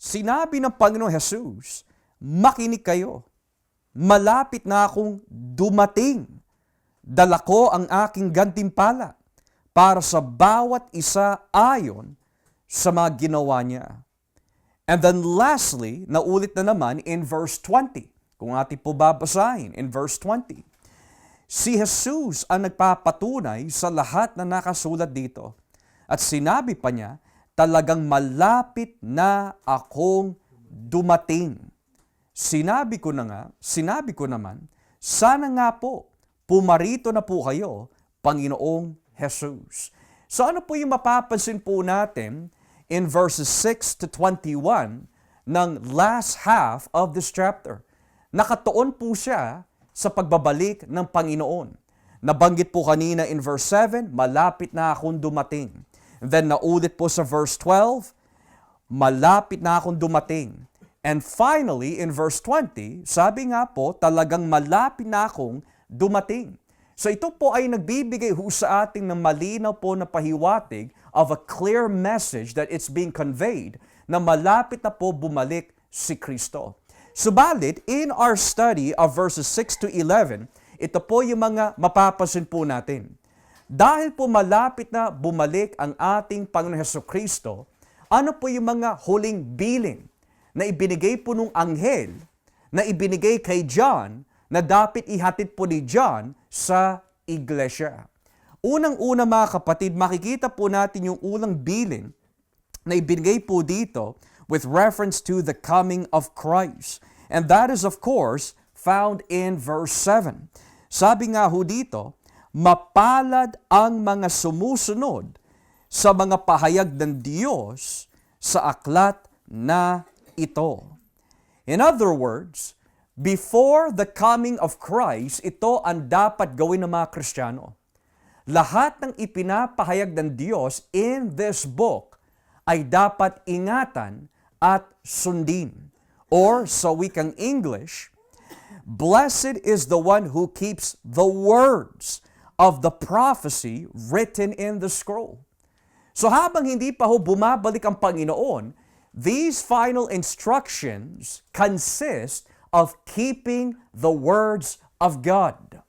Sinabi ng Panginoong Jesus, makinig kayo. Malapit na akong dumating. Dala ko ang aking gantimpala para sa bawat isa ayon sa mga ginawa niya. And then lastly, naulit na naman in verse 20. Kung ating po babasahin in verse 20. Si Jesus ang nagpapatunay sa lahat na nakasulat dito. At sinabi pa niya, talagang malapit na akong dumating. Sinabi ko naman, sana nga po, pumarito na po kayo, Panginoong Jesus. So ano po yung mapapansin po natin in verses 6 to 21 ng last half of this chapter? Nakatuon po siya sa pagbabalik ng Panginoon. Nabanggit po kanina in verse 7, malapit na akong dumating. And then naulit po sa verse 12, malapit na akong dumating. And finally, in verse 20, sabi nga po, talagang malapit na akong dumating. So ito po ay nagbibigay sa ating ng malinaw po na pahiwatig of a clear message that it's being conveyed na malapit na po bumalik si Kristo. Subalit, in our study of verses 6 to 11, ito po yung mga mapapansin po natin. Dahil po malapit na bumalik ang ating Panginoon Hesukristo, ano po yung mga huling bilin na ibinigay po nung anghel, na ibinigay kay John, na dapat ihatid po ni John sa iglesia? Unang-una mga kapatid, makikita po natin yung unang bilin na ibinigay po dito with reference to the coming of Christ. And that is of course found in verse 7. Sabi nga ho dito, mapalad ang mga sumusunod sa mga pahayag ng Diyos sa aklat na ito. In other words, before the coming of Christ, ito ang dapat gawin ng mga Kristiyano. Lahat ng ipinapahayag ng Diyos in this book ay dapat ingatan at sundin. Or, sa wikang English, blessed is the one who keeps the words of the prophecy written in the scroll. So habang hindi pa ho bumabalik ang Panginoon, these final instructions consist of keeping the words of God.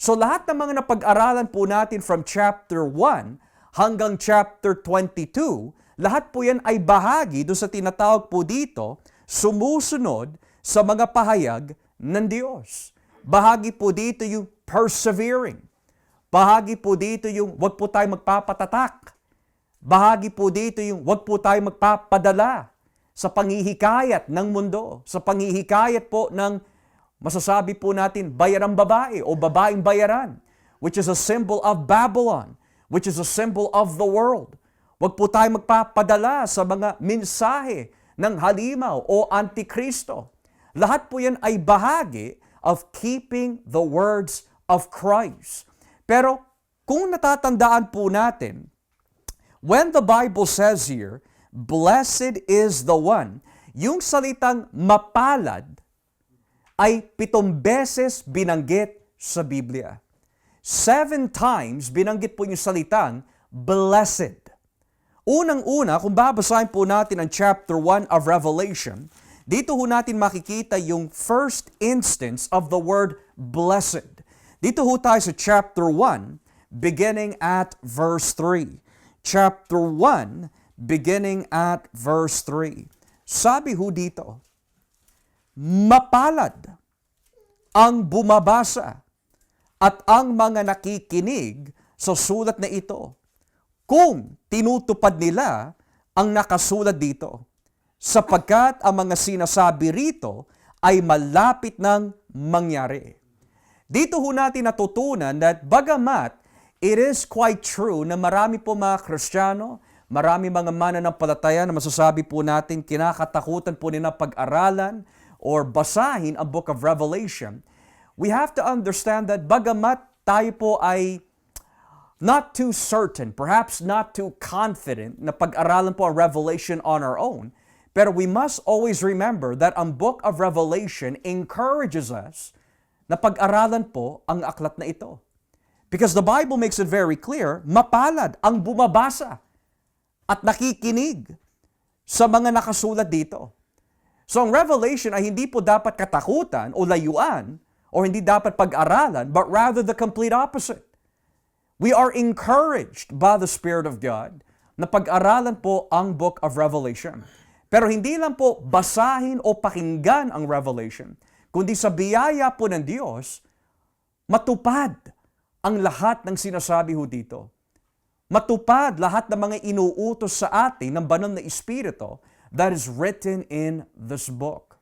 So lahat ng mga napag-aralan po natin from chapter 1 hanggang chapter 22, lahat po yan ay bahagi doon sa tinatawag po dito, sumusunod sa mga pahayag ng Diyos. Bahagi po dito yung persevering. Bahagi po dito yung wag po tayo magpapatatak. Bahagi po dito yung wag po tayo magpapadala sa panghihikayat ng mundo, sa panghihikayat po ng masasabi po natin bayarang babae o babaeng bayaran, which is a symbol of Babylon, which is a symbol of the world. Wag po tayo magpapadala sa mga mensahe ng halimaw o antikristo. Lahat po yan ay bahagi of keeping the words of Christ. Pero kung natatandaan po natin, when the Bible says here, blessed is the one, yung salitang mapalad ay 7 beses binanggit sa Biblia. 7 times binanggit po yung salitang blessed. Unang-una, kung babasahin po natin ang chapter 1 of Revelation, dito ho natin makikita yung first instance of the word blessed. Dito ho tayo sa chapter 1, beginning at verse 3. Chapter 1, beginning at verse 3. Sabi ho dito, mapalad ang bumabasa at ang mga nakikinig sa sulat na ito, kung tinutupad nila ang nakasulat dito, sapagkat ang mga sinasabi rito ay malapit nang mangyari. Dito ho natin natutunan that bagamat it is quite true na marami po mga Kristiyano, marami mga mananampalataya na masasabi po natin kinakatakutan po nila pag-aralan or basahin ang Book of Revelation, we have to understand that bagamat tayo po ay not too certain, perhaps not too confident na pag-aralan po ang Revelation on our own, pero we must always remember that ang Book of Revelation encourages us na pag-aralan po ang aklat na ito. Because the Bible makes it very clear, mapalad ang bumabasa at nakikinig sa mga nakasulat dito. So ang Revelation ay hindi po dapat katakutan o layuan o hindi dapat pag-aralan, but rather the complete opposite. We are encouraged by the Spirit of God na pag-aralan po ang Book of Revelation. Pero hindi lang po basahin o pakinggan ang Revelation, kundi sa biyaya po ng Diyos, matupad ang lahat ng sinasabi ho dito. Matupad lahat ng mga inuutos sa atin ng banal na Espiritu that is written in this book.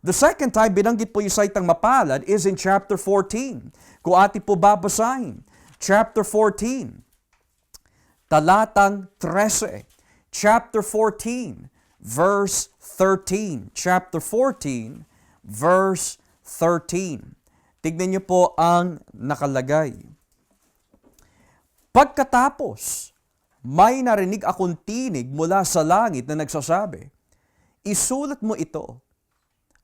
The second time binanggit po yung salitang mapalad is in chapter 14. Kung atin po babasahin, chapter 14, talatang 13. Chapter 14, verse 13. Chapter 14, verse 13. Tignan niyo po ang nakalagay. Pagkatapos, may narinig akong tinig mula sa langit na nagsasabi, isulat mo ito,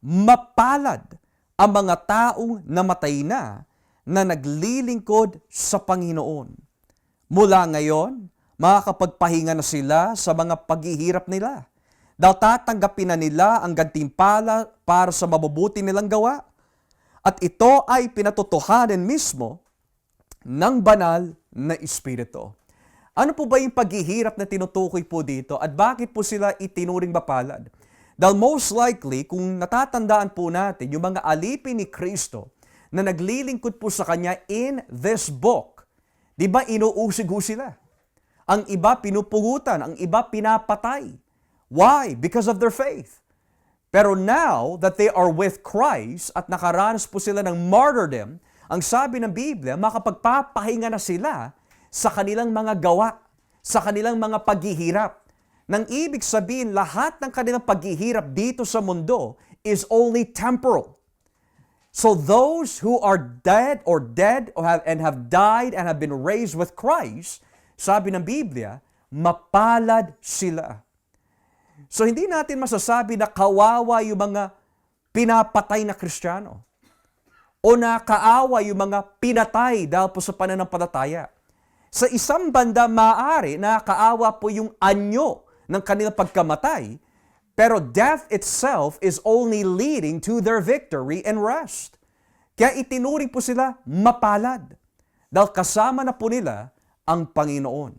mapalad ang mga taong namatay na naglilingkod sa Panginoon. Mula ngayon, makakapagpahinga na sila sa mga paghihirap nila. Dahil tatanggapin na nila ang gantimpala para sa mabubuti nilang gawa. At ito ay pinatotohanan mismo ng banal na Espiritu. Ano po ba yung paghihirap na tinutukoy po dito at bakit po sila itinuring mapalad? Dahil most likely, kung natatandaan po natin yung mga alipin ni Kristo na naglilingkod po sa Kanya in this book, di ba inuusig ho sila? Ang iba pinupugutan, ang iba pinapatay. Why? Because of their faith. Pero now that they are with Christ at nakaranas po sila ng martyrdom, ang sabi ng Biblia, makapagpapahinga na sila sa kanilang mga gawa, sa kanilang mga paghihirap. Nang ibig sabihin, lahat ng kanilang paghihirap dito sa mundo is only temporal. So those who are dead and have died and have been raised with Christ, sabi ng Biblia, mapalad sila. So hindi natin masasabi na kawawa yung mga pinapatay na Kristiyano o nakaawa yung mga pinatay dahil po sa pananampalataya. Sa isang banda, maaari nakaawa po yung anyo ng kanilang pagkamatay, pero death itself is only leading to their victory and rest. Kaya itinuring po sila mapalad dahil kasama na po nila ang Panginoon.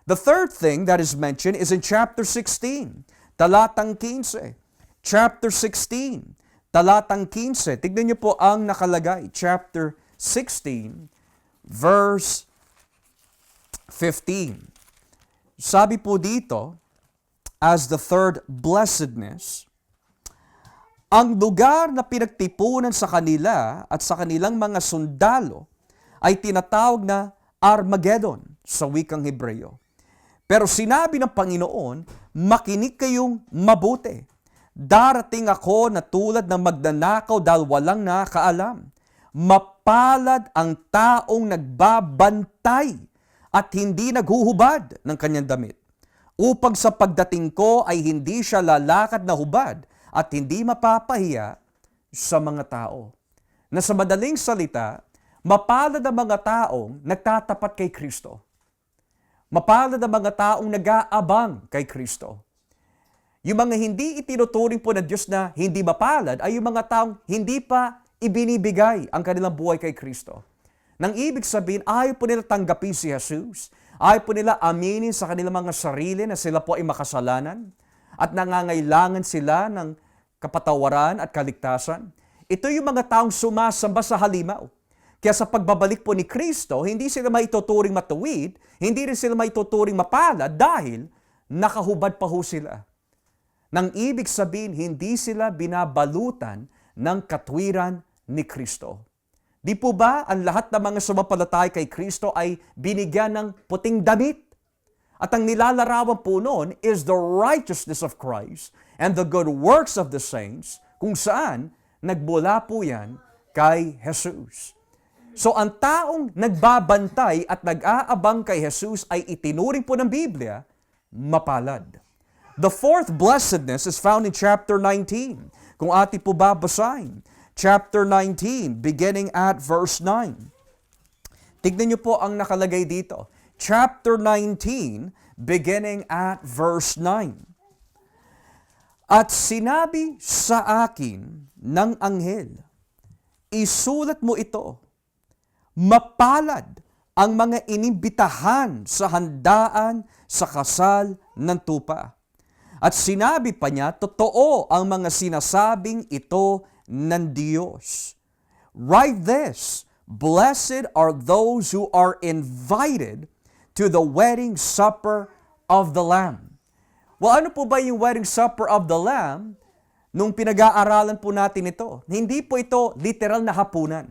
The third thing that is mentioned is in chapter 16, talatang 15. Chapter 16, talatang 15. Tignan niyo po ang nakalagay. Chapter 16, verse 15. Sabi po dito, as the third blessedness, ang lugar na pinagtipunan sa kanila at sa kanilang mga sundalo ay tinatawag na Armageddon sa wikang Hebreo. Pero sinabi ng Panginoon, makinig kayong mabuti. Darating ako na tulad ng magnanakaw dahil walang nakaalam. Mapalad ang taong nagbabantay at hindi naghuhubad ng kanyang damit, upang sa pagdating ko ay hindi siya lalakad na hubad at hindi mapapahiya sa mga tao. Na sa madaling salita, mapalad ang mga taong nagtatapat kay Kristo. Mapalad ang mga taong nag-aabang kay Kristo. Yung mga hindi itinuturing po ng Diyos na hindi mapalad ay yung mga taong hindi pa ibinibigay ang kanilang buhay kay Kristo. Nang ibig sabihin, ayaw po nila tanggapin si Jesus. Ayaw po nila aminin sa kanilang mga sarili na sila po ay makasalanan at nangangailangan sila ng kapatawaran at kaligtasan. Ito yung mga taong sumasamba sa halimaw. Kaya sa pagbabalik po ni Kristo, hindi sila maituturing matuwid, hindi rin sila maituturing mapalad dahil nakahubad pa ho sila. Nang ibig sabihin, hindi sila binabalutan ng katwiran ni Kristo. Di po ba ang lahat ng mga sumampalataya kay Kristo ay binigyan ng puting damit? At ang nilalarawan po noon is the righteousness of Christ and the good works of the saints, kung saan nagbula po yan kay Jesus. So ang taong nagbabantay at nag-aabang kay Jesus ay itinuring po ng Biblia, mapalad. The fourth blessedness is found in chapter 19. Kung ating po babasahin, chapter 19, beginning at verse 9. Tignan niyo po ang nakalagay dito. Chapter 19, beginning at verse 9. At sinabi sa akin ng anghel, isulat mo ito, mapalad ang mga inimbitahan sa handaan sa kasal ng tupa. At sinabi pa niya, totoo ang mga sinasabing ito ng Diyos. Write this, blessed are those who are invited to the wedding supper of the Lamb. Well, ano po ba yung wedding supper of the Lamb? Nung pinag-aaralan po natin ito, hindi po ito literal na hapunan.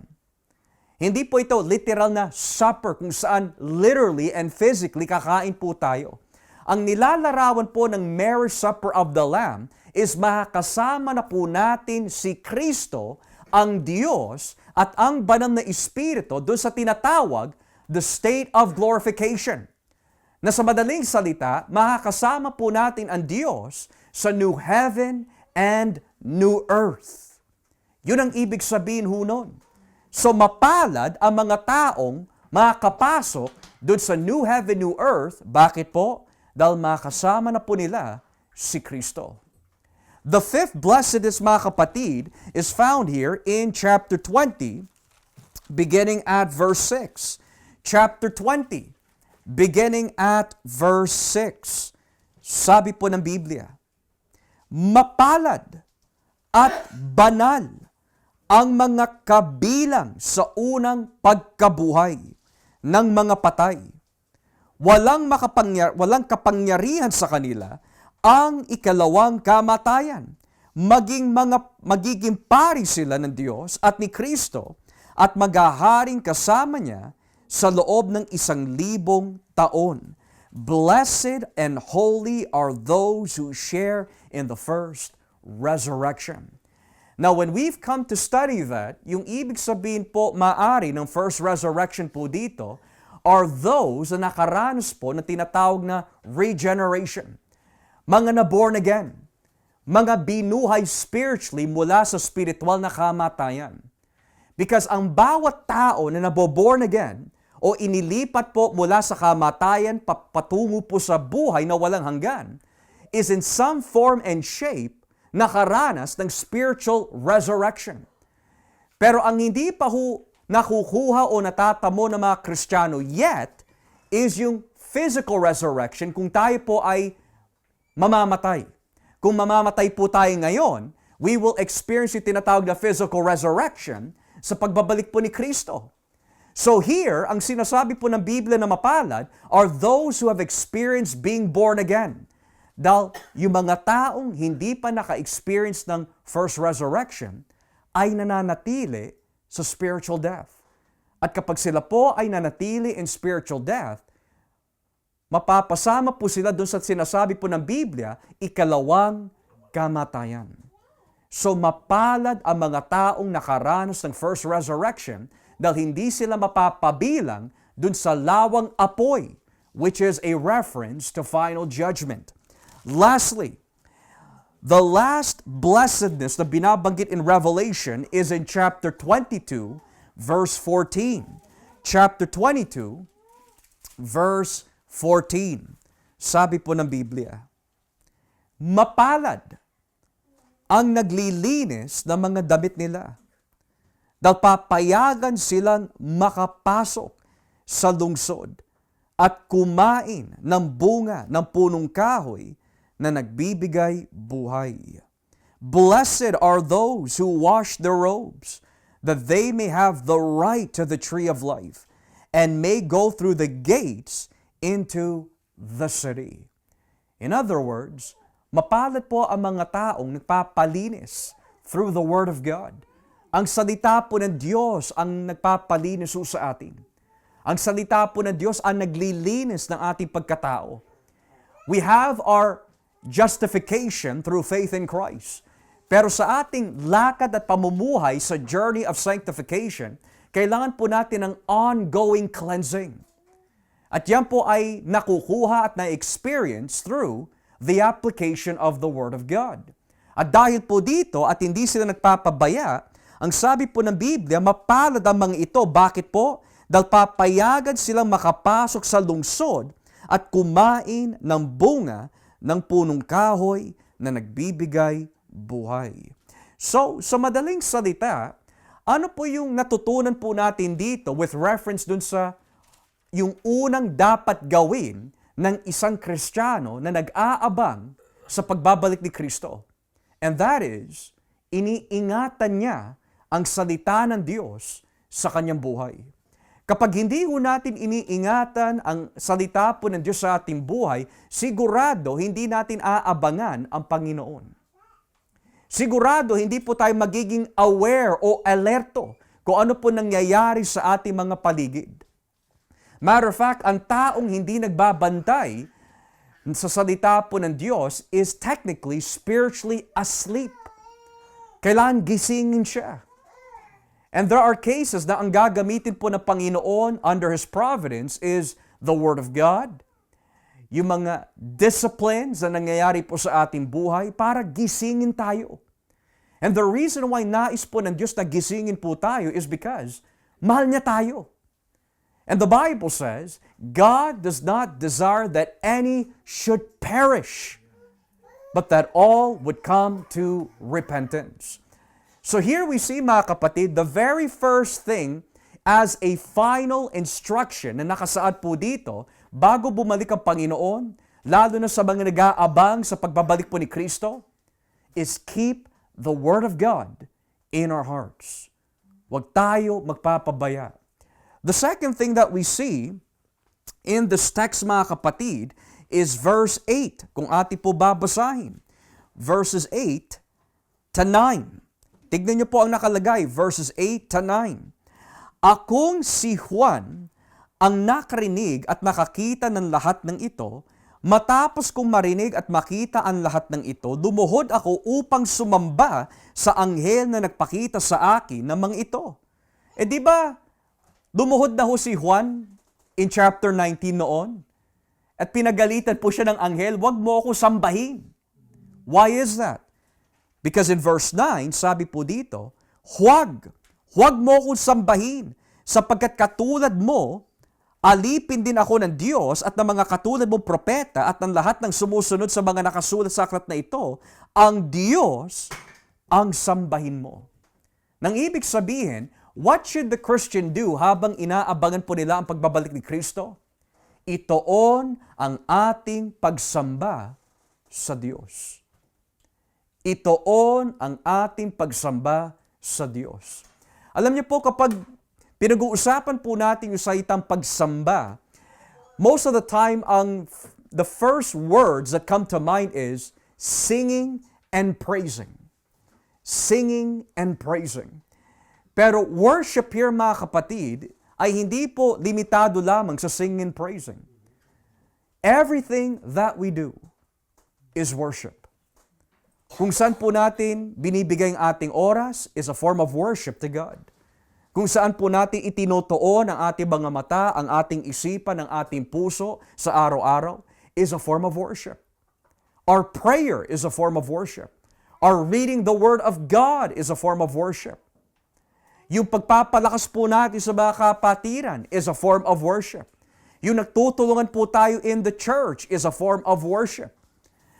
Hindi po ito literal na supper kung saan literally and physically kakain po tayo. Ang nilalarawan po ng marriage supper of the Lamb is makakasama na po natin si Kristo, ang Diyos, at ang banal na Espiritu doon sa tinatawag the state of glorification. Na sa madaling salita, makakasama po natin ang Diyos sa new heaven and new earth. Yun ang ibig sabihin ho nun. So mapalad ang mga taong makakapasok doon sa new heaven, new earth. Bakit po? Dahil makasama na po nila si Kristo. The fifth blessedness, mga kapatid, is found here in chapter 20, beginning at verse 6. Chapter 20, beginning at verse 6. Sabi po ng Biblia, mapalad at banal ang mga kabilang sa unang pagkabuhay ng mga patay. Walang kapangyarihan sa kanila ang ikalawang kamatayan. Magiging pari sila ng Diyos at ni Kristo at maghaharing kasama niya sa loob ng 1,000 taon. Blessed and holy are those who share in the first resurrection. Now, when we've come to study that, yung ibig sabihin po maari ng first resurrection po dito are those na nakaranas po na tinatawag na regeneration. Mga na-born again. Mga binuhay spiritually mula sa spiritual na kamatayan. Because ang bawat tao na naboborn again o inilipat po mula sa kamatayan patungo po sa buhay na walang hanggan is in some form and shape nakaranas ng spiritual resurrection. Pero ang hindi pa nakukuha o natatamo ng mga Kristiyano yet is yung physical resurrection kung tayo po ay mamamatay. Kung mamamatay po tayo ngayon, we will experience yung tinatawag na physical resurrection sa pagbabalik po ni Kristo. So here, ang sinasabi po ng Biblia na mapalad are those who have experienced being born again. Dahil yung mga taong hindi pa naka-experience ng first resurrection ay nananatili sa spiritual death. At kapag sila po ay nanatili in spiritual death, mapapasama po sila doon sa sinasabi po ng Biblia, ikalawang kamatayan. So mapalad ang mga taong nakaranas ng first resurrection dahil hindi sila mapapabilang doon sa lawang apoy, which is a reference to final judgment. Lastly, the last blessedness na binabanggit in Revelation is in chapter 22, verse 14. Chapter 22, verse 14. Sabi po ng Biblia, mapalad ang naglilinis ng mga damit nila dahil papayagan silang makapasok sa lungsod at kumain ng bunga ng punong kahoy na nagbibigay buhay. Blessed are those who wash their robes, that they may have the right to the tree of life, and may go through the gates into the city. In other words, mapalad po ang mga taong nagpapalinis through the Word of God. Ang salita po ng Diyos ang nagpapalinis sa atin. Ang salita po ng Diyos ang naglilinis ng ating pagkatao. We have our justification through faith in Christ. Pero sa ating lakad at pamumuhay sa journey of sanctification, kailangan po natin ng ongoing cleansing. At yan po ay nakukuha at na-experience through the application of the Word of God. At dahil po dito at hindi sila nagpapabaya, ang sabi po ng Biblia, mapalad ang mga ito. Bakit po? Dahil papayagan silang makapasok sa lungsod at kumain ng bunga ng punong kahoy na nagbibigay buhay. So, sa madaling salita, ano po yung natutunan po natin dito with reference dun sa yung unang dapat gawin ng isang Kristiyano na nag-aabang sa pagbabalik ni Kristo? And that is, iniingatan niya ang salita ng Diyos sa kanyang buhay. Kapag hindi ho natin iniingatan ang salita po ng Diyos sa ating buhay, sigurado hindi natin aabangan ang Panginoon. Sigurado hindi po tayo magiging aware o alerto kung ano po nangyayari sa ating mga paligid. Matter of fact, ang taong hindi nagbabantay sa salita po ng Diyos is technically spiritually asleep. Kailangan gisingin siya. And there are cases na ang gagamitin po ng Panginoon under His providence is the Word of God, yung mga disciplines na nangyayari po sa ating buhay para gisingin tayo. And the reason why nais po ng Diyos na gisingin po tayo is because mahal niya tayo. And the Bible says, God does not desire that any should perish, but that all would come to repentance. So here we see, mga kapatid, the very first thing as a final instruction na nakasaad po dito, bago bumalik ang Panginoon, lalo na sa mga nag-aabang sa pagbabalik po ni Kristo, is keep the Word of God in our hearts. Huwag tayo magpapabaya. The second thing that we see in this text, mga kapatid, is verse 8. Kung ating po babasahin, verses 8 to 9. Tignan niyo po ang nakalagay, verses 8 to 9. Akong si Juan ang nakarinig at nakakita ng lahat ng ito, matapos kong marinig at makita ang lahat ng ito, lumuhod ako upang sumamba sa anghel na nagpakita sa akin ng mga ito. Di ba, lumuhod na ho si Juan in chapter 19 noon? At pinagalitan po siya ng anghel, "Wag mo ako sambahin." Why is that? Because in verse 9, sabi po dito, huwag mo akong sambahin, sapagkat katulad mo, alipin din ako ng Diyos at ng mga katulad mong propeta at ng lahat ng sumusunod sa mga nakasulat sa aklat na ito, ang Diyos ang sambahin mo. Nang ibig sabihin, what should the Christian do habang inaabangan po nila ang pagbabalik ni Kristo? Itoon ang ating pagsamba sa Diyos. Itoon ang ating pagsamba sa Diyos. Alam niyo po, kapag pinag-uusapan po natin yung salitang pagsamba, most of the time, the first words that come to mind is singing and praising. Singing and praising. Pero worship here, mga kapatid, ay hindi po limitado lamang sa singing and praising. Everything that we do is worship. Kung saan po natin binibigay ang ating oras is a form of worship to God. Kung saan po natin itinutuon ang ating mga mata, ang ating isipan, ang ating puso sa araw-araw is a form of worship. Our prayer is a form of worship. Our reading the Word of God is a form of worship. Yung pagpapalakas po natin sa mga kapatiran is a form of worship. Yung nagtutulungan po tayo in the church is a form of worship.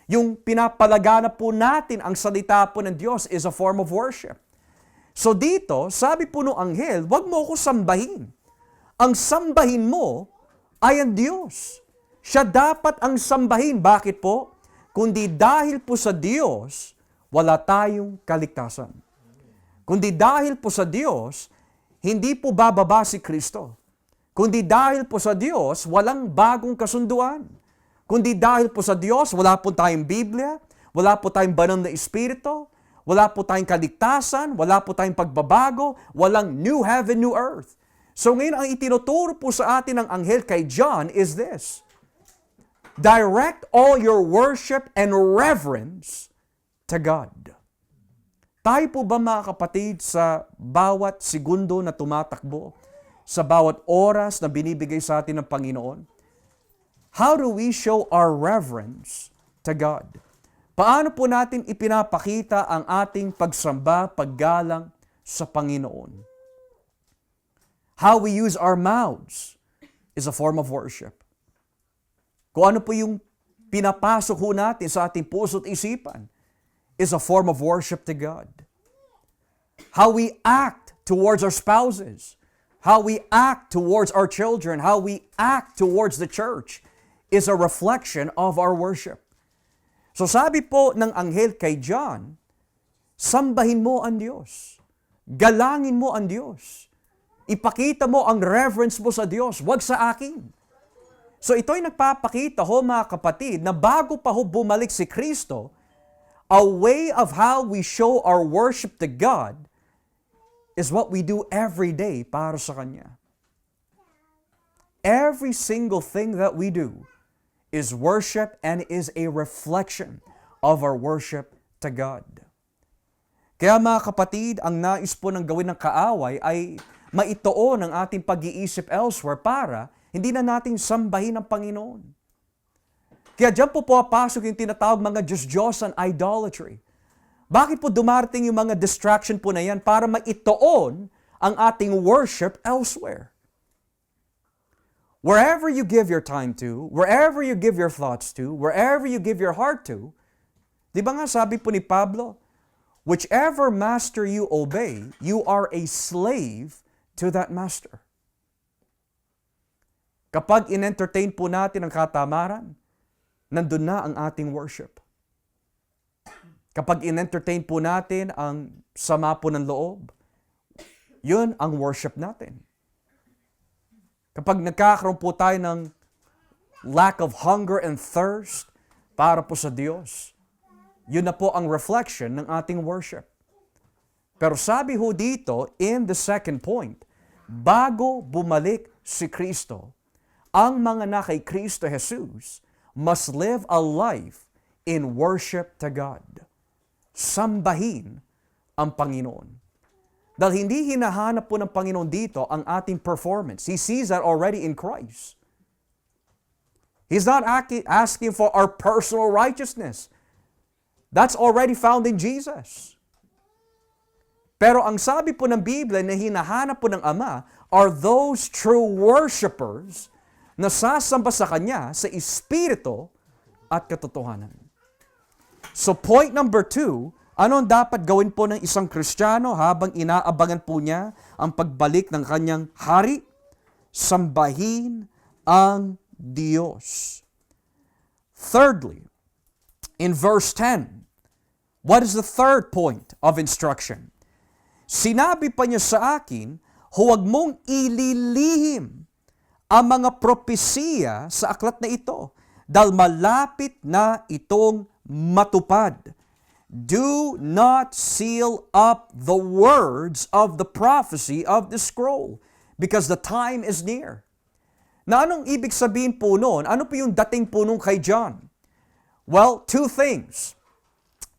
Yung pinapalaganap po natin ang salita po ng Diyos is a form of worship. So dito, sabi po ng anghel, "Wag mo ako sambahin. Ang sambahin mo ay ang Diyos. Siya dapat ang sambahin." Bakit po? Kundi dahil po sa Diyos, wala tayong kaligtasan. Kundi dahil po sa Diyos, hindi po bababa si Kristo. Kundi dahil po sa Diyos, walang bagong kasunduan. Kundi dahil po sa Diyos, wala po tayong Biblia, wala po tayong banal na Espiritu, wala po tayong kaligtasan, wala po tayong pagbabago, walang new heaven, new earth. So ngayon, ang itinuturo po sa atin ng anghel kay John is this: direct all your worship and reverence to God. Tayo po ba, mga kapatid, sa bawat segundo na tumatakbo, sa bawat oras na binibigay sa atin ng Panginoon, how do we show our reverence to God? Paano po natin ipinapakita ang ating pagsamba, paggalang sa Panginoon? How we use our mouths is a form of worship. Kung ano po yung pinapasok ho natin sa ating puso at isipan, is a form of worship to God. How we act towards our spouses, how we act towards our children, how we act towards the church is a reflection of our worship. So sabi po ng anghel kay John, sambahin mo ang Diyos. Galangin mo ang Diyos. Ipakita mo ang reverence mo sa Diyos, wag sa akin. So ito'y nagpapakita ho mga kapatid na bago pa ho bumalik si Kristo, a way of how we show our worship to God is what we do every day para sa Kanya. Every single thing that we do is worship and is a reflection of our worship to God. Kaya mga kapatid, ang nais po ng gawin ng kaaway ay maituon ang ating pag-iisip elsewhere para hindi na natin sambahin ang Panginoon. Kaya dyan po papasok yung tinatawag mga Diyos-Diyosan idolatry. Bakit po dumarating yung mga distraction po na yan para maituon ang ating worship elsewhere? Wherever you give your time to, wherever you give your thoughts to, wherever you give your heart to, di ba nga sabi po ni Pablo, whichever master you obey, you are a slave to that master. Kapag in-entertain po natin ang katamaran, nandun na ang ating worship. Kapag in-entertain po natin ang sama po ng loob, yun ang worship natin. Kapag nagkakaroon po tayo ng lack of hunger and thirst para po sa Diyos, yun na po ang reflection ng ating worship. Pero sabi ho dito, in the second point, bago bumalik si Kristo, ang mga na kay Kristo Jesus must live a life in worship to God. Sambahin ang Panginoon. Dahil hindi hinahanap po ng Panginoon dito ang ating performance. He sees that already in Christ. He's not asking for our personal righteousness. That's already found in Jesus. Pero ang sabi po ng Biblia na hinahanap po ng Ama are those true worshipers na sasamba sa Kanya sa Espiritu at katotohanan. So point number 2, ano ang dapat gawin po ng isang Kristiyano habang inaabangan po niya ang pagbalik ng kanyang hari? Sambahin ang Diyos. Thirdly, in verse 10, what is the third point of instruction? Sinabi pa niya sa akin, huwag mong ililihim ang mga propesiya sa aklat na ito dahil malapit na itong matupad. Do not seal up the words of the prophecy of the scroll because the time is near. Na anong ibig sabihin po noon? Ano po yung dating po nung kay John? Well, two things.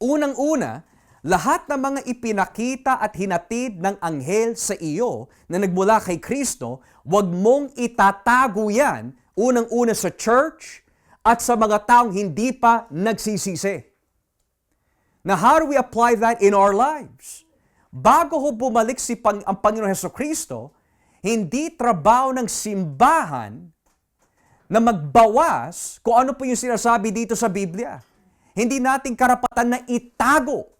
Unang-una, lahat ng mga ipinakita at hinatid ng anghel sa iyo na nagmula kay Kristo, wag mong itatago yan, unang-una sa church at sa mga taong hindi pa nagsisisi. Now, how do we apply that in our lives? Bago ho bumalik ang Panginoon Hesukristo, hindi trabaho ng simbahan na magbawas kung ano po yung sinasabi dito sa Biblia. Hindi natin karapatan na itago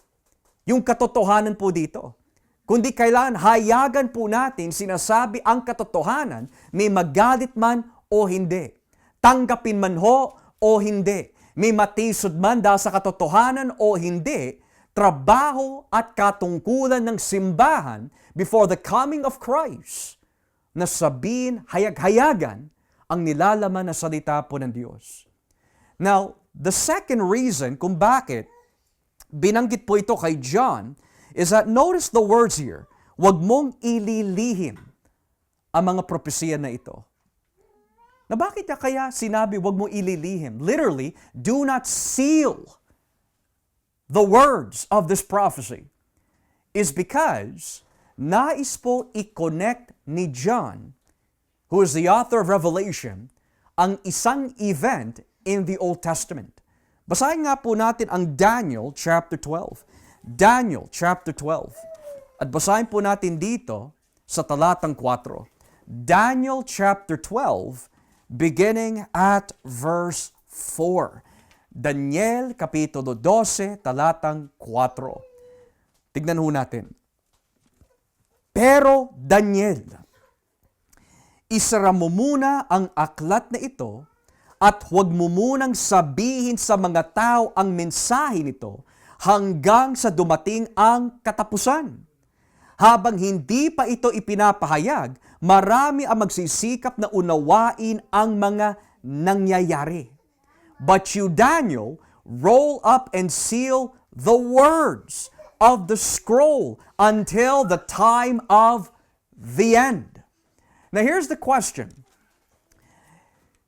yung katotohanan po dito. Kundi kailangan hayagan po natin sinasabi ang katotohanan, may magalit man o hindi. Tanggapin man ho o hindi. May matisod man dahil sa katotohanan o hindi, trabaho at katungkulan ng simbahan before the coming of Christ na sabihin, hayag-hayagan ang nilalaman na salita po ng Diyos. Now, the second reason kung bakit binanggit po ito kay John is that notice the words here, huwag mong ililihim ang mga propesiya na ito. Na bakit niya kaya sinabi huwag mong ililihim? Literally, do not seal the words of this prophecy is because nais po i-connect ni John, who is the author of Revelation, ang isang event in the Old Testament. Basahin nga po natin ang Daniel chapter 12. Daniel chapter 12. At basahin po natin dito sa talatang 4. Daniel chapter 12, beginning at verse 4. Daniel Kapitulo 12, talatang 4. Tignan ho natin. Pero Daniel, isara mo muna ang aklat na ito at huwag mo munang sabihin sa mga tao ang mensahe nito hanggang sa dumating ang katapusan. Habang hindi pa ito ipinapahayag, marami ang magsisikap na unawain ang mga nangyayari. But you, Daniel, roll up and seal the words of the scroll until the time of the end. Now here's the question.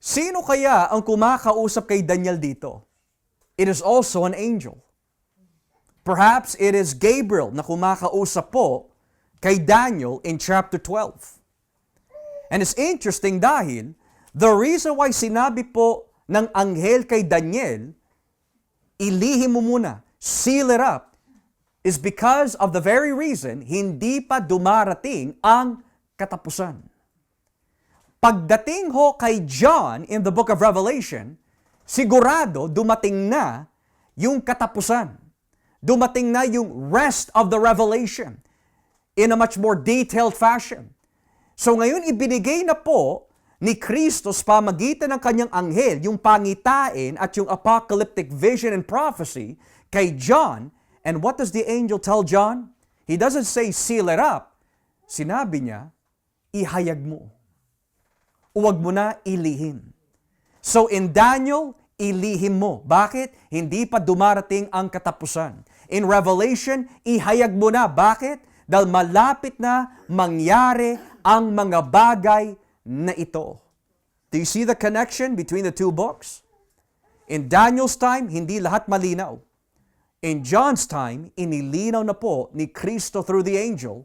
Sino kaya ang kumakausap kay Daniel dito? It is also an angel. Perhaps it is Gabriel na kumakausap po kay Daniel in chapter 12. And it's interesting dahil the reason why sinabi po ng anghel kay Daniel, ilihim mo muna, seal it up, is because of the very reason hindi pa dumarating ang katapusan. Pagdating ho kay John in the book of Revelation, sigurado dumating na yung katapusan. Dumating na yung rest of the revelation in a much more detailed fashion. So ngayon ibinigay na po ni Kristo sa pamagitan ng kanyang anghel yung pangitain at yung apocalyptic vision and prophecy kay John. And what does the angel tell John? He doesn't say seal it up. Sinabi niya, ihayag mo. Huwag mo na ilihim. So in Daniel, ilihim mo. Bakit? Hindi pa dumarating ang katapusan. In Revelation, ihayag mo na. Bakit? Dahil malapit na mangyari ang mga bagay na ito. Do you see the connection between the two books? In Daniel's time, hindi lahat malinaw. In John's time, inilinaw na po ni Kristo through the angel,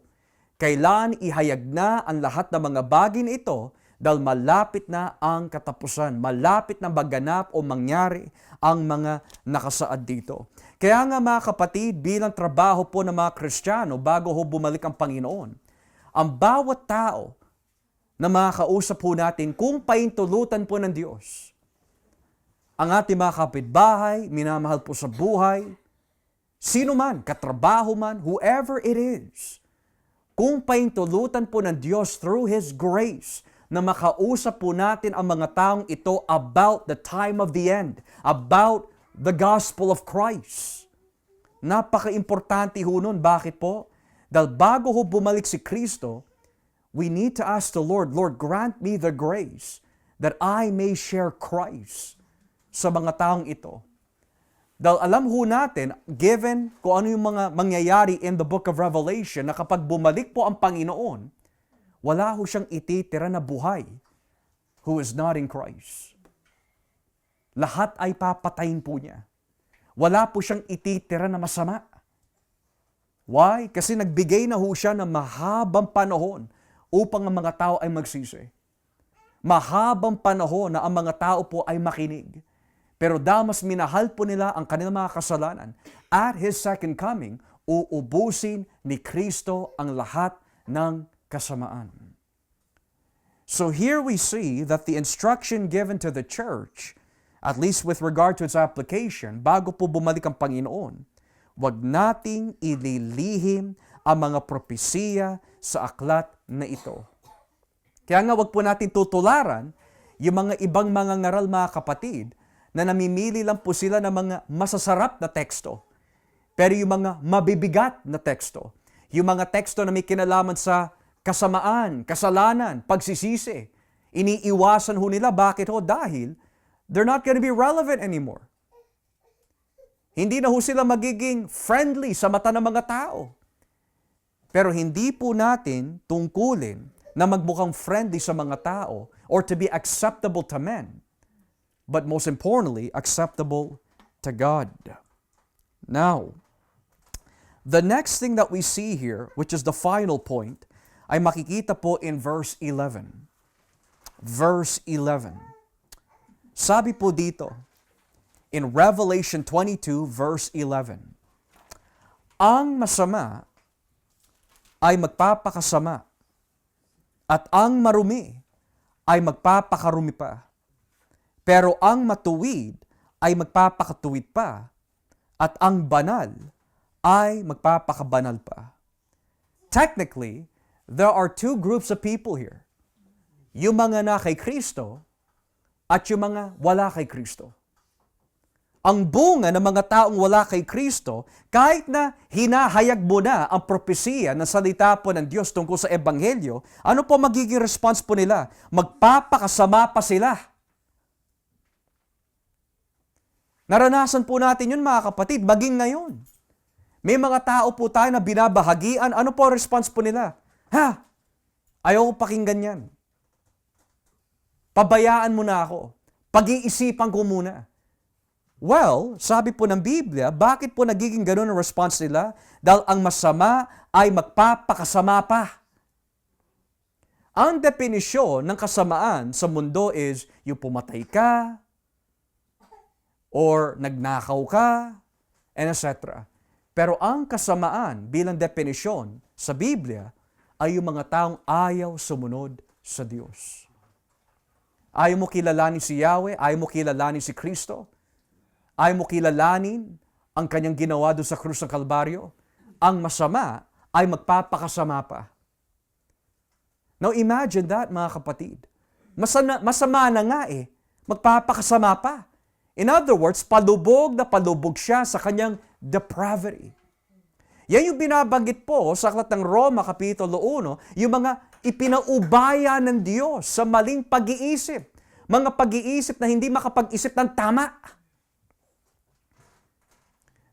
kailan ihayag na ang lahat ng mga bagay na ito dahil malapit na ang katapusan, malapit na maganap o mangyari ang mga nakasaad dito. Kaya nga mga kapatid, bilang trabaho po ng mga Kristiyano bago ho bumalik ang Panginoon, ang bawat tao na makakausap po natin kung paintulutan po ng Diyos, ang ating mga kapitbahay, minamahal po sa buhay, sino man, katrabaho man, whoever it is, kung paintulutan po ng Diyos through His grace, na makausap po natin ang mga taong ito about the time of the end, about the gospel of Christ. Napaka-importante ho nun. Bakit po? Dahil bago ho bumalik si Kristo, we need to ask the Lord, Lord, grant me the grace that I may share Christ sa mga taong ito. Dahil alam ho natin, given kung ano yung mga mangyayari in the book of Revelation, na kapag bumalik po ang Panginoon, wala ho siyang ititira na buhay who is not in Christ. Lahat ay papatayin po niya. Wala po siyang ititira na masama. Why? Kasi nagbigay na ho siya ng mahabang panahon upang ang mga tao ay magsisi. Mahabang panahon na ang mga tao po ay makinig. Pero dahil mas minahal po nila ang kanilang mga kasalanan, at His second coming, uubusin ni Kristo ang lahat ng kasamaan. So here we see that the instruction given to the church, at least with regard to its application, bago po bumalik ang Panginoon, wag nating ililihim ang mga propesiya sa aklat na ito. Kaya nga wag po natin tutularan yung mga ibang mga ngaral, mga kapatid, na namimili lang po sila ng mga masasarap na teksto. Pero yung mga mabibigat na teksto, yung mga teksto na may kinalaman sa kasamaan, kasalanan, pagsisisi, iniiwasan ho nila. Bakit ho? Dahil they're not going to be relevant anymore. Hindi na ho sila magiging friendly sa mata ng mga tao. Pero hindi po natin tungkulin na magmukhang friendly sa mga tao or to be acceptable to men, but most importantly, acceptable to God. Now, the next thing that we see here, which is the final point, ay makikita po in verse 11. Verse 11. Sabi po dito, in Revelation 22, verse 11, ang masama ay magpapakasama at ang marumi ay magpapakarumi pa. Pero ang matuwid ay magpapakatuwid pa at ang banal ay magpapakabanal pa. Technically, there are two groups of people here. Yung mga na kay Kristo at yung mga wala kay Kristo. Ang bunga ng mga taong wala kay Kristo, kahit na hinahayag mo na ang propesiya ng salita po ng Diyos tungkol sa Ebanghelyo, ano po magiging response po nila? Magpapakasama pa sila. Naranasan po natin yun mga kapatid, maging ngayon. May mga tao po tayo na binabahagian, ano po ang response po nila? Ha? Ayaw ko pakinggan yan. Pabayaan mo na ako. Pag-iisipan ko muna. Well, sabi po ng Biblia, bakit po nagiging ganun ang response nila? Dahil ang masama ay magpapakasama pa. Ang definisyon ng kasamaan sa mundo is yung pumatay ka, or nagnakaw ka, and etc. Pero ang kasamaan bilang definisyon sa Biblia ay yung mga taong ayaw sumunod sa Diyos. Ayaw mo kilalanin si Yahweh, ayaw mo kilalanin si Kristo, ayaw mo kilalanin ang kanyang ginawa doon sa krus ng Kalbaryo, ang masama ay magpapakasama pa. Now imagine that mga kapatid. Masama na nga magpapakasama pa. In other words, palubog na palubog siya sa kanyang depravity. Yan yung binabanggit po sa aklat ng Roma, Kapitulo 1, yung mga ipinaubaya ng Diyos sa maling pag-iisip. Mga pag-iisip na hindi makapag-isip ng tama.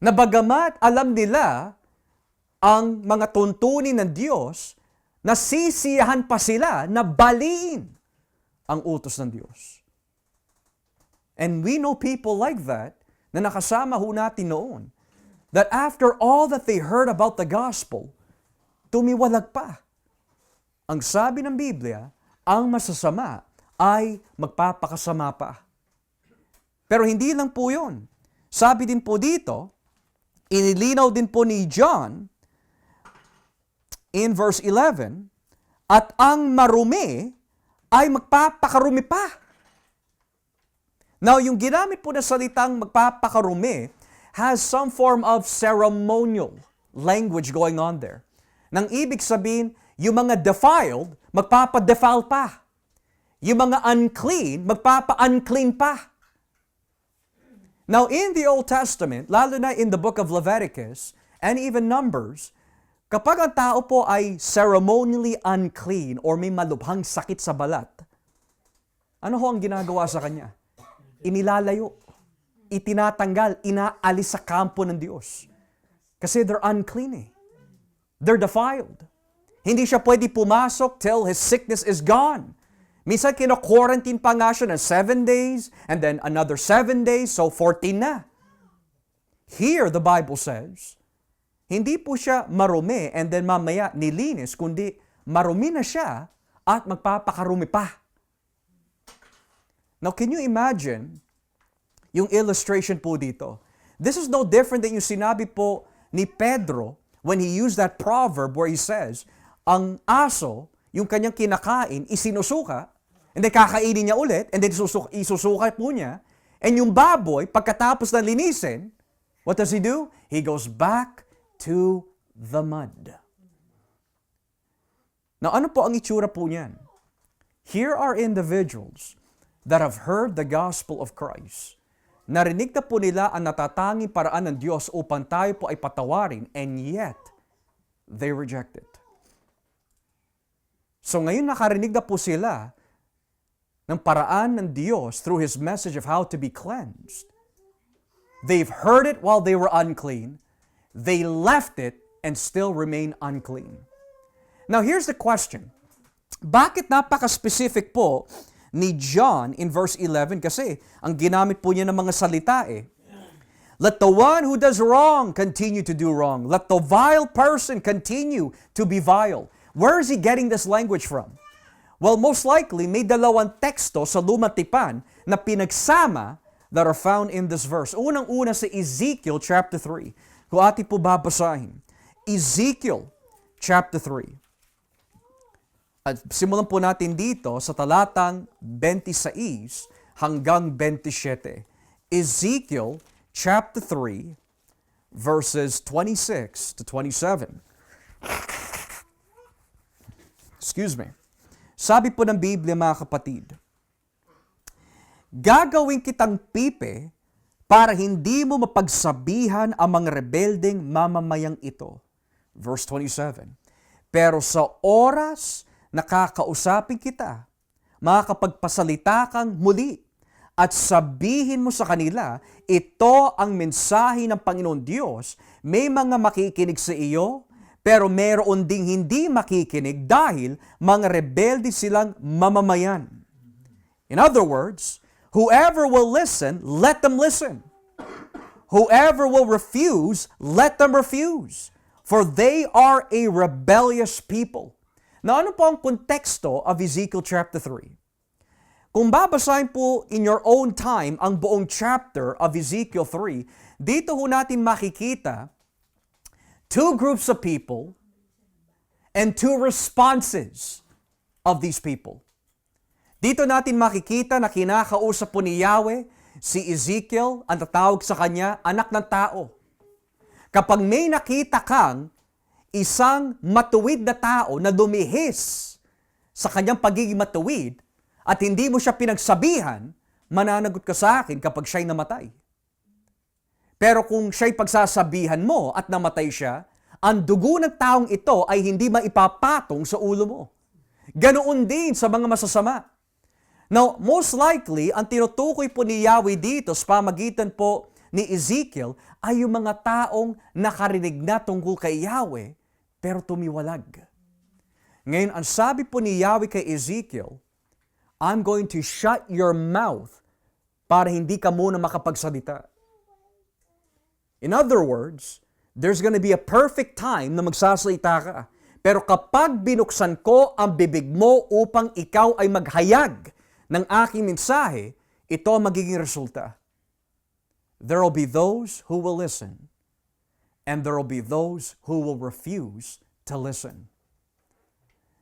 Na bagamat alam nila ang mga tuntunin ng Diyos, nasisiyahan pa sila na baliin ang utos ng Diyos. And we know people like that na nakasama ho natin noon, that after all that they heard about the gospel, tumiwalag pa. Ang sabi ng Biblia, ang masasama ay magpapakasama pa. Pero hindi lang po yun. Sabi din po dito, inilinaw din po ni John in verse 11, at ang marumi ay magpapakarumi pa. Now, yung ginamit po na salitang magpapakarumi has some form of ceremonial language going on there. Nang ibig sabihin, yung mga defiled, magpapadefile pa. Yung mga unclean, magpapa-unclean pa. Now, in the Old Testament, lalo na in the book of Leviticus and even Numbers, kapag ang tao po ay ceremonially unclean or may malubhang sakit sa balat, ano ho ang ginagawa sa kanya? Inilalayo, itinatanggal, inaalis sa kampo ng Diyos. Kasi they're unclean They're defiled. Hindi siya pwede pumasok till his sickness is gone. Minsan kino-quarantine pa nga siya ng 7 days, and then another 7 days, so 14 na. Here, the Bible says, hindi po siya marumi and then mamaya nilinis, kundi marumi na siya at magpapakarumi pa. Now, can you imagine yung illustration po dito? This is no different than yung sinabi po ni Pedro when he used that proverb where he says, ang aso, yung kanyang kinakain, isinusuka, and then kakainin niya ulit, and then isusuka po niya, and yung baboy, pagkatapos na linisin, what does he do? He goes back to the mud. Now, ano po ang itsura po niyan? Here are individuals that have heard the gospel of Christ. Narinig na po nila ang natatanging paraan ng Diyos upang tayo po ay patawarin, and yet, they reject it. So ngayon nakarinig na po sila ng paraan ng Diyos through His message of how to be cleansed. They've heard it while they were unclean. They left it and still remain unclean. Now here's the question. Bakit napaka-specific po ni John in verse 11? Kasi ang ginamit po niya ng mga salita let the one who does wrong continue to do wrong. Let the vile person continue to be vile. Where is he getting this language from? Well, most likely, may dalawang teksto sa Lumang Tipan na pinagsama that are found in this verse. Unang-una sa Ezekiel chapter 3. Kung ating po babasahin. Ezekiel chapter 3. At simulan po natin dito sa talatang 26 hanggang 27. Ezekiel chapter 3, verses 26 to 27. Excuse me. Sabi po ng Biblia, mga kapatid, gagawin kitang pipe para hindi mo mapagsabihan ang mga rebeldeng mamamayang ito. Verse 27. Pero sa oras na kakausapin kita, makakapagpasalita kang muli at sabihin mo sa kanila, ito ang mensahe ng Panginoon Diyos, may mga makikinig sa iyo, pero meron ding hindi makikinig dahil mga rebelde silang mamamayan. In other words, whoever will listen, let them listen. Whoever will refuse, let them refuse. For they are a rebellious people. Now, ano po ang konteksto of Ezekiel chapter 3? Kung babasahin po in your own time ang buong chapter of Ezekiel 3, dito ho natin makikita two groups of people and two responses of these people. Dito natin makikita na kinakausap po ni Yahweh si Ezekiel, ang tatawag sa kanya, anak ng tao. Kapag may nakita kang isang matuwid na tao na dumihis sa kanyang pagiging matuwid at hindi mo siya pinagsabihan, mananagot ka sa akin kapag siya'y namatay. Pero kung siya'y pagsasabihan mo at namatay siya, ang dugo ng taong ito ay hindi maipapatong sa ulo mo. Ganoon din sa mga masasama. Now, most likely, ang tinutukoy po ni Yahweh dito sa pamagitan po ni Ezekiel ay yung mga taong nakarinig na tungkol kay Yahweh, pero tumiwalag. Ngayon, ang sabi po ni Yahweh kay Ezekiel, I'm going to shut your mouth para hindi ka muna makapagsalita. In other words, there's gonna be a perfect time na magsasalita ka. Pero kapag binuksan ko ang bibig mo upang ikaw ay maghayag ng aking mensahe, ito ang magiging resulta. There will be those who will listen, and there will be those who will refuse to listen.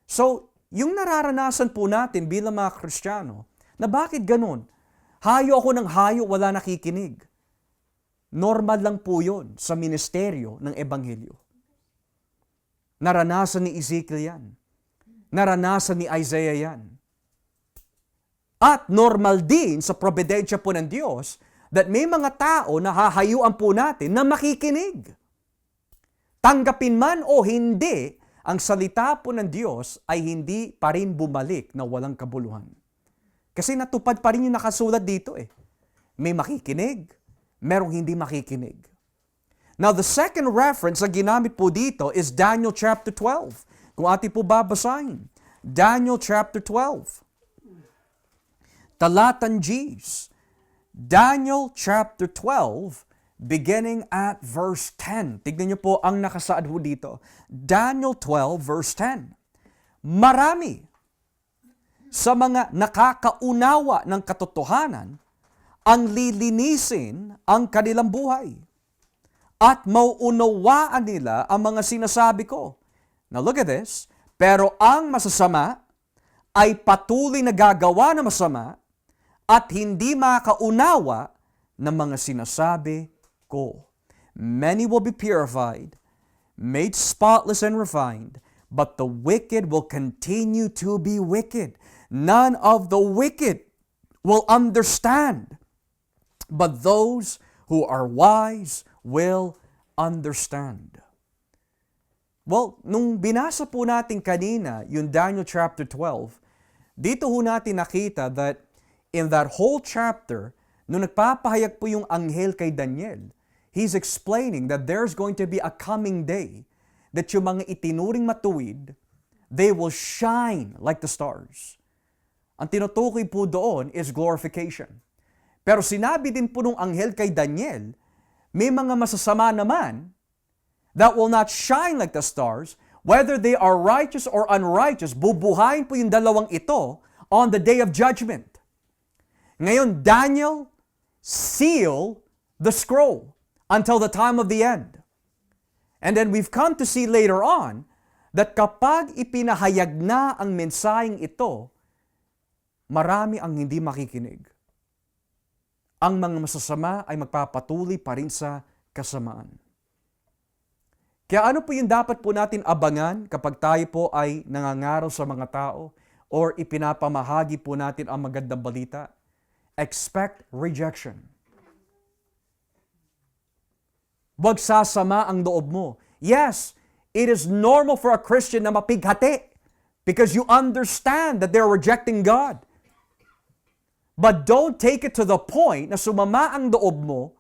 So, yung nararanasan po natin bilang mga Kristiyano, na bakit ganun? Hayo ako ng hayo, wala nakikinig. Normal lang po yun sa ministeryo ng Ebanghelyo. Naranasan ni Ezekiel yan. Naranasan ni Isaiah yan. At normal din sa probidensya po ng Diyos that may mga tao na hahayuan po natin na makikinig. Tanggapin man o hindi, ang salita po ng Diyos ay hindi pa rin bumalik na walang kabuluhan. Kasi natupad pa rin yung nakasulat dito eh. May makikinig, merong hindi makikinig. Now, the second reference na ginamit po dito is Daniel chapter 12. Kung ating po babasahin, Daniel chapter 12. Talatan Gs. Daniel chapter 12, beginning at verse 10. Tignan niyo po ang nakasaad ho dito. Daniel 12, verse 10. Marami sa mga nakakaunawa ng katotohanan ang lilinisin ang kanilang buhay at mauunawaan nila ang mga sinasabi ko. Now look at this. Pero ang masasama ay patuloy na gagawa ng masama at hindi makaunawa ng mga sinasabi ko. Many will be purified, made spotless and refined, but the wicked will continue to be wicked. None of the wicked will understand, but those who are wise will understand. Well, nung binasa po natin kanina, yung Daniel chapter 12, dito ho natin nakita that in that whole chapter, nung nagpapahayag po yung anghel kay Daniel, he's explaining that there's going to be a coming day that yung mga itinuring matuwid, they will shine like the stars. Ang tinutukoy po doon is glorification. Pero sinabi din po nung anghel kay Daniel, may mga masasama naman that will not shine like the stars, whether they are righteous or unrighteous, bubuhayin po yung dalawang ito on the day of judgment. Ngayon, Daniel seal the scroll until the time of the end. And then we've come to see later on that kapag ipinahayag na ang mensaheng ito, marami ang hindi makikinig. ang mga masasama ay magpapatuloy pa rin sa kasamaan. Kaya ano po yung dapat po natin abangan kapag tayo po ay nangangaraw sa mga tao or ipinapamahagi po natin ang magandang balita? Expect rejection. Huwag sasama ang loob mo. Yes, it is normal for a Christian na mapighati because you understand that they're rejecting God. But don't take it to the point na sumama ang loob mo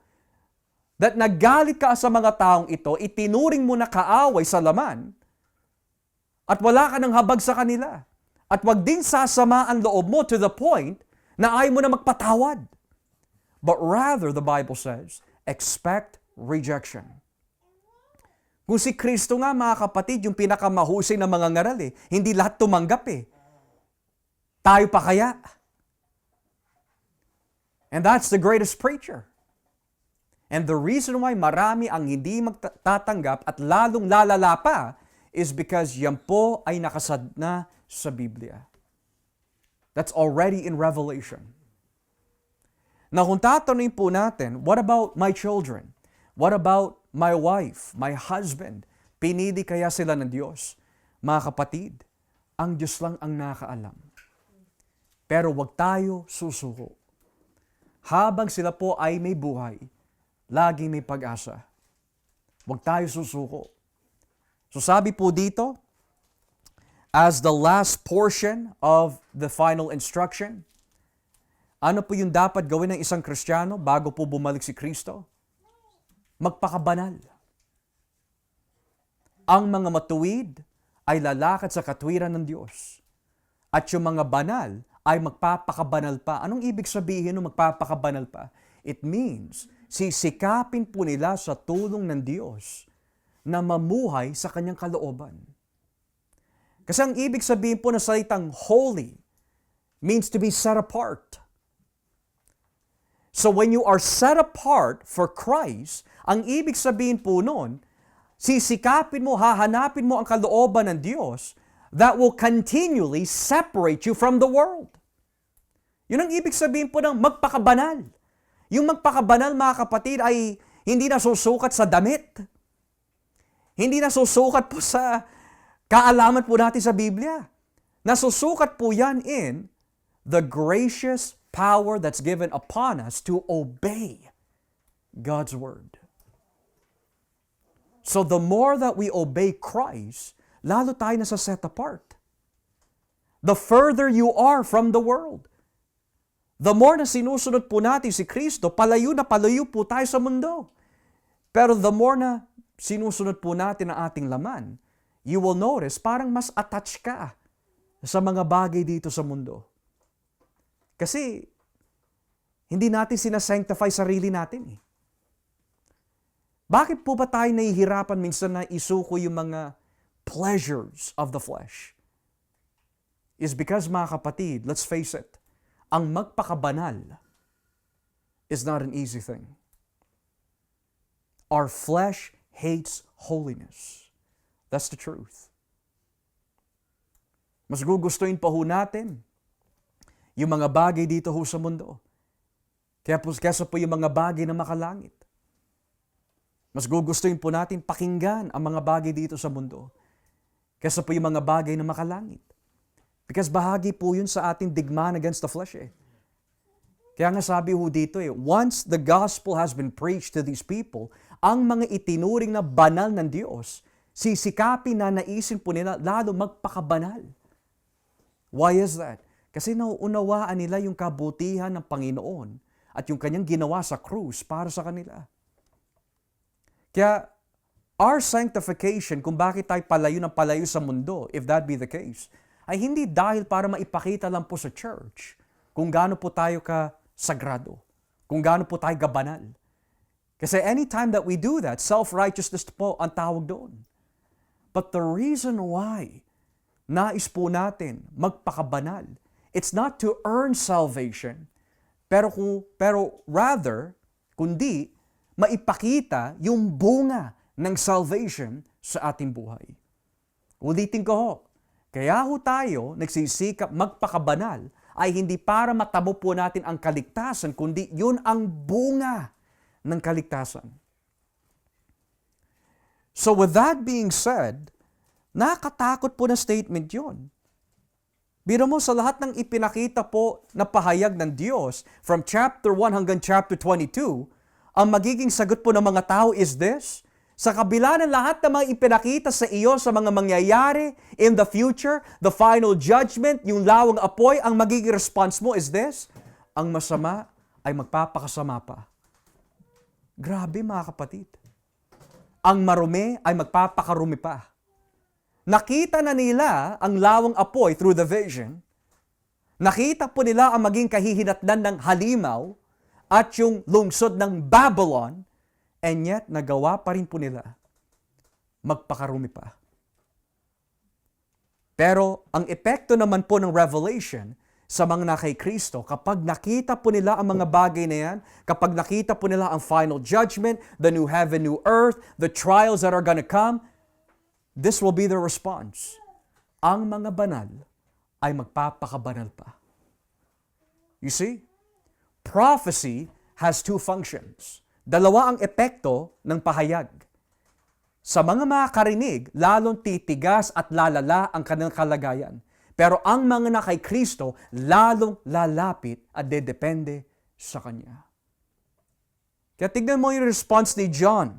that nagalit ka sa mga taong ito, itinuring mo na kaaway sa laman, at wala ka ng habag sa kanila. At wag din sasama ang loob mo to the point na ayaw mo na magpatawad. But rather, the Bible says, expect rejection. Kung si Kristo nga, mga kapatid, yung pinakamahusay na mga ngaral hindi lahat tumanggap Tayo pa kaya? And that's the greatest preacher. And the reason why marami ang hindi magtatanggap at lalong lalala pa is because yan po ay nakasad na sa Biblia. That's already in Revelation. Now kung tatanungin po natin, what about my children? What about my wife, my husband? Pinili kaya sila ng Diyos? Mga kapatid, ang Diyos lang ang nakaalam. Pero wag tayo susuko. Habang sila po ay may buhay, laging may pag-asa. Huwag tayo susuko. So sabi po dito, as the last portion of the final instruction, ano po yung dapat gawin ng isang Kristiyano bago po bumalik si Kristo? Magpakabanal. Ang mga matuwid ay lalakad sa katwiran ng Diyos. At yung mga banal ay magpapakabanal pa. Anong ibig sabihin ng magpapakabanal pa? It means, sisikapin po nila sa tulong ng Diyos na mamuhay sa kanyang kalooban. Kasi ang ibig sabihin po ng salitang holy means to be set apart. So when you are set apart for Christ, ang ibig sabihin po nun, sisikapin mo, hahanapin mo ang kalooban ng Diyos that will continually separate you from the world. Yun ang ibig sabihin po ng magpakabanal. Yung magpakabanal, mga kapatid, ay hindi nasusukat sa damit. Hindi nasusukat po sa kaalaman po natin sa Biblia. Nasusukat po yan in the gracious power that's given upon us to obey God's Word. So the more that we obey Christ, lalo tayo nasa set apart. The further you are from the world, the more na sinusunod po natin si Kristo, palayo na palayo po tayo sa mundo. Pero the more na sinusunod po natin ang ating laman, you will notice parang mas attached ka sa mga bagay dito sa mundo. Kasi hindi natin sinasanctify sarili natin Bakit po ba tayo nahihirapan minsan na isuko yung mga pleasures of the flesh? Is because, mga kapatid, let's face it, ang magpakabanal is not an easy thing. Our flesh hates holiness. That's the truth. Mas gugustuhin pa ho natin yung mga bagay dito ho sa mundo. Kesa po yung mga bagay na makalangit. Mas gugustuhin po natin pakinggan ang mga bagay dito sa mundo kesa po yung mga bagay na makalangit. Because bahagi po yun sa ating digmaan against the flesh Kaya nga sabi ho dito once the gospel has been preached to these people, ang mga itinuring na banal ng Diyos, sisikapin na naisin po nila lalo magpakabanal. Why is that? Kasi nauunawaan nila yung kabutihan ng Panginoon at yung kanyang ginawa sa krus para sa kanila. Kaya, our sanctification, kung bakit tayo palayo ng palayo sa mundo, if that be the case, ay hindi dahil para maipakita lang po sa church kung gaano po tayo ka-sagrado, kung gaano po tayo kabanal. Kasi anytime that we do that, self-righteousness po ang tawag doon. But the reason why nais po natin magpakabanal, it's not to earn salvation, pero rather, kundi maipakita yung bunga ng salvation sa ating buhay. Ulitin ko ho, kaya ho tayo nagsisikap magpakabanal ay hindi para matamo po natin ang kaligtasan, kundi yun ang bunga ng kaligtasan. So with that being said, nakakatakot po na statement yun. Biro mo sa lahat ng ipinakita po na pahayag ng Diyos from chapter 1 hanggang chapter 22, ang magiging sagot po ng mga tao is this: sa kabila ng lahat ng mga ipinakita sa iyo sa mga mangyayari in the future, the final judgment, yung lawang apoy, ang magiging response mo is this: ang masama ay magpapakasama pa. Grabe mga kapatid. Ang marumi ay magpapakarumi pa. Nakita na nila ang lawang apoy through the vision. Nakita po nila ang maging kahihinatnan ng halimaw at yung lungsod ng Babylon, and yet nagawa pa rin po nila magpakarumi pa. Pero ang epekto naman po ng Revelation sa mga na kay Kristo, kapag nakita po nila ang mga bagay na yan, kapag nakita po nila ang final judgment, the new heaven, new earth, the trials that are gonna come, this will be their response. Ang mga banal ay magpapakabanal pa. You see? Prophecy has two functions. Dalawa ang epekto ng pahayag. Sa mga makakarinig, lalong titigas at lalala ang kanilang kalagayan. Pero ang mga na kay Kristo, lalong lalapit at dedepende sa Kanya. Kaya tignan mo yung response ni John.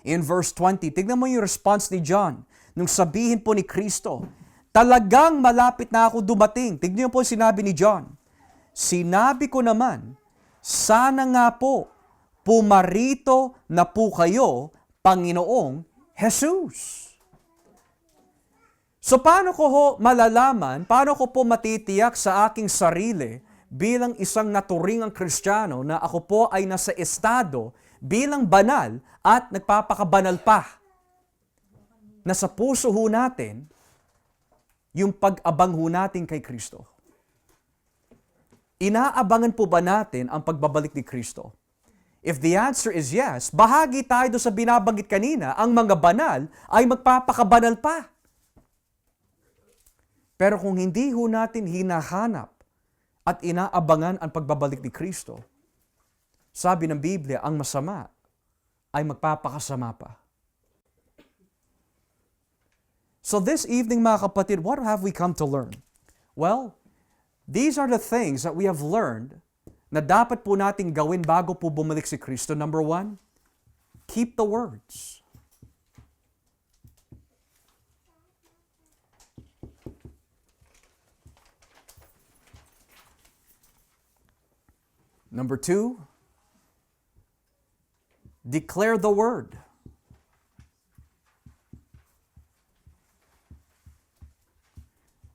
In verse 20, tignan mo yung response ni John nung sabihin po ni Kristo, talagang malapit na ako dumating. Tignan mo po sinabi ni John. Sinabi ko naman, sana nga po, pumarito na po kayo, Panginoong Jesus. So paano ko ho malalaman, paano ko po matitiyak sa aking sarili bilang isang naturingang Kristiyano na ako po ay nasa estado bilang banal at nagpapakabanal pa? Na sa puso ho natin, yung pag-abang ho natin kay Kristo. Inaabangan po ba natin ang pagbabalik ni Kristo? If the answer is yes, bahagi tayo sa binabanggit kanina, ang mga banal ay magpapakabanal pa. Pero kung hindi ho natin hinahanap at inaabangan ang pagbabalik ni Kristo, sabi ng Biblia, ang masama ay magpapakasama pa. So this evening mga kapatid, what have we come to learn? Well, these are the things that we have learned na dapat po nating gawin bago po bumalik si Kristo. Number 1, keep the words. Number 2, declare the word.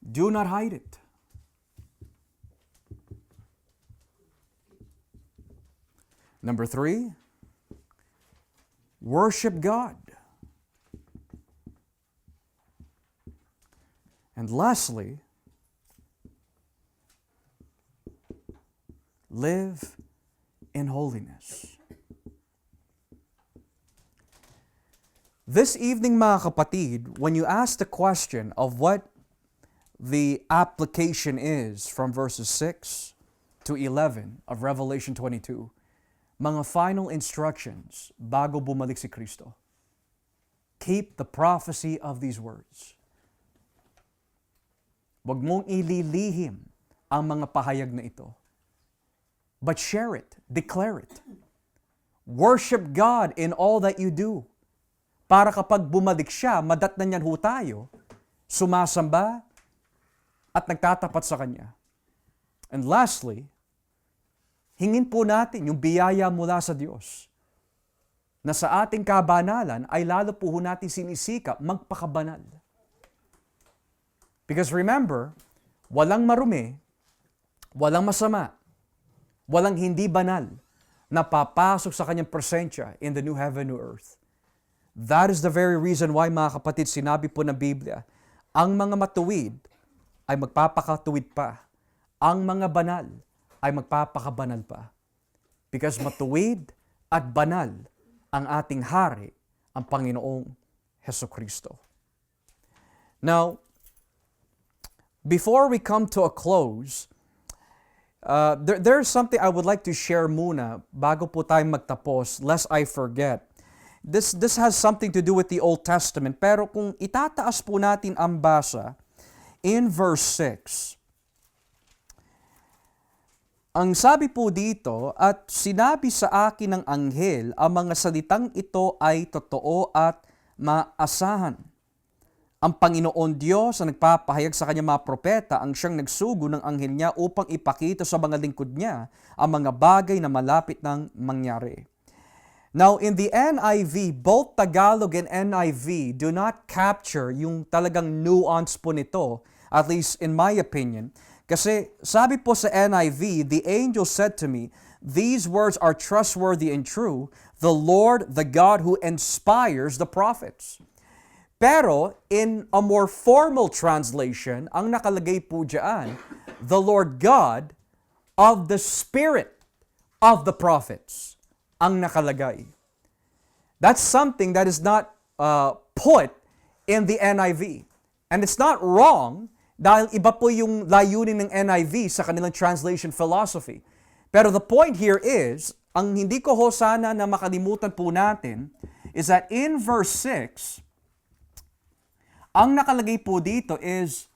Do not hide it. Number 3, worship God. And lastly, live in holiness. This evening, mga kapatid, when you ask the question of what the application is from verses 6 to 11 of Revelation 22, mga final instructions bago bumalik si Kristo. Keep the prophecy of these words. Huwag mong ililihim ang mga pahayag na ito. But share it, declare it. Worship God in all that you do. Para kapag bumalik siya, madatnan niyan ho tayo, sumasamba at nagtatapat sa Kanya. And lastly, hingin po natin yung biyaya mula sa Diyos na sa ating kabanalan ay lalo po natin sinisikap magpakabanal. Because remember, walang marumi, walang masama, walang hindi banal na papasok sa Kanyang presensya in the new heaven, new earth. That is the very reason why, mga kapatid, sinabi po ng Biblia, ang mga matuwid ay magpapakatuwid pa. Ang mga banal ay magpapakabanal pa. Because matuwid at banal ang ating hari, ang Panginoong Hesukristo. Now, before we come to a close, there's something I would like to share muna bago po tayo magtapos, lest I forget. This has something to do with the Old Testament, pero kung itataas po natin ang basa, in verse 6, ang sabi po dito, at sinabi sa akin ng anghel, ang mga salitang ito ay totoo at maasahan. Ang Panginoon Diyos ang nagpapahayag sa kanyang mga propeta ang siyang nagsugo ng anghel niya upang ipakita sa mga lingkod niya ang mga bagay na malapit nang mangyari. Now, in the NIV, both Tagalog and NIV do not capture yung talagang nuance po nito, at least in my opinion. Kasi sabi po sa NIV, the angel said to me, these words are trustworthy and true, the Lord, the God who inspires the prophets. Pero in a more formal translation, ang nakalagay po diyan, the Lord God of the Spirit of the prophets ang nakalagay. That's something that is not put in the NIV. And it's not wrong dahil iba po yung layunin ng NIV sa kanilang translation philosophy. Pero the point here is, ang hindi ko ho sana na makalimutan po natin is that in verse 6, ang nakalagay po dito is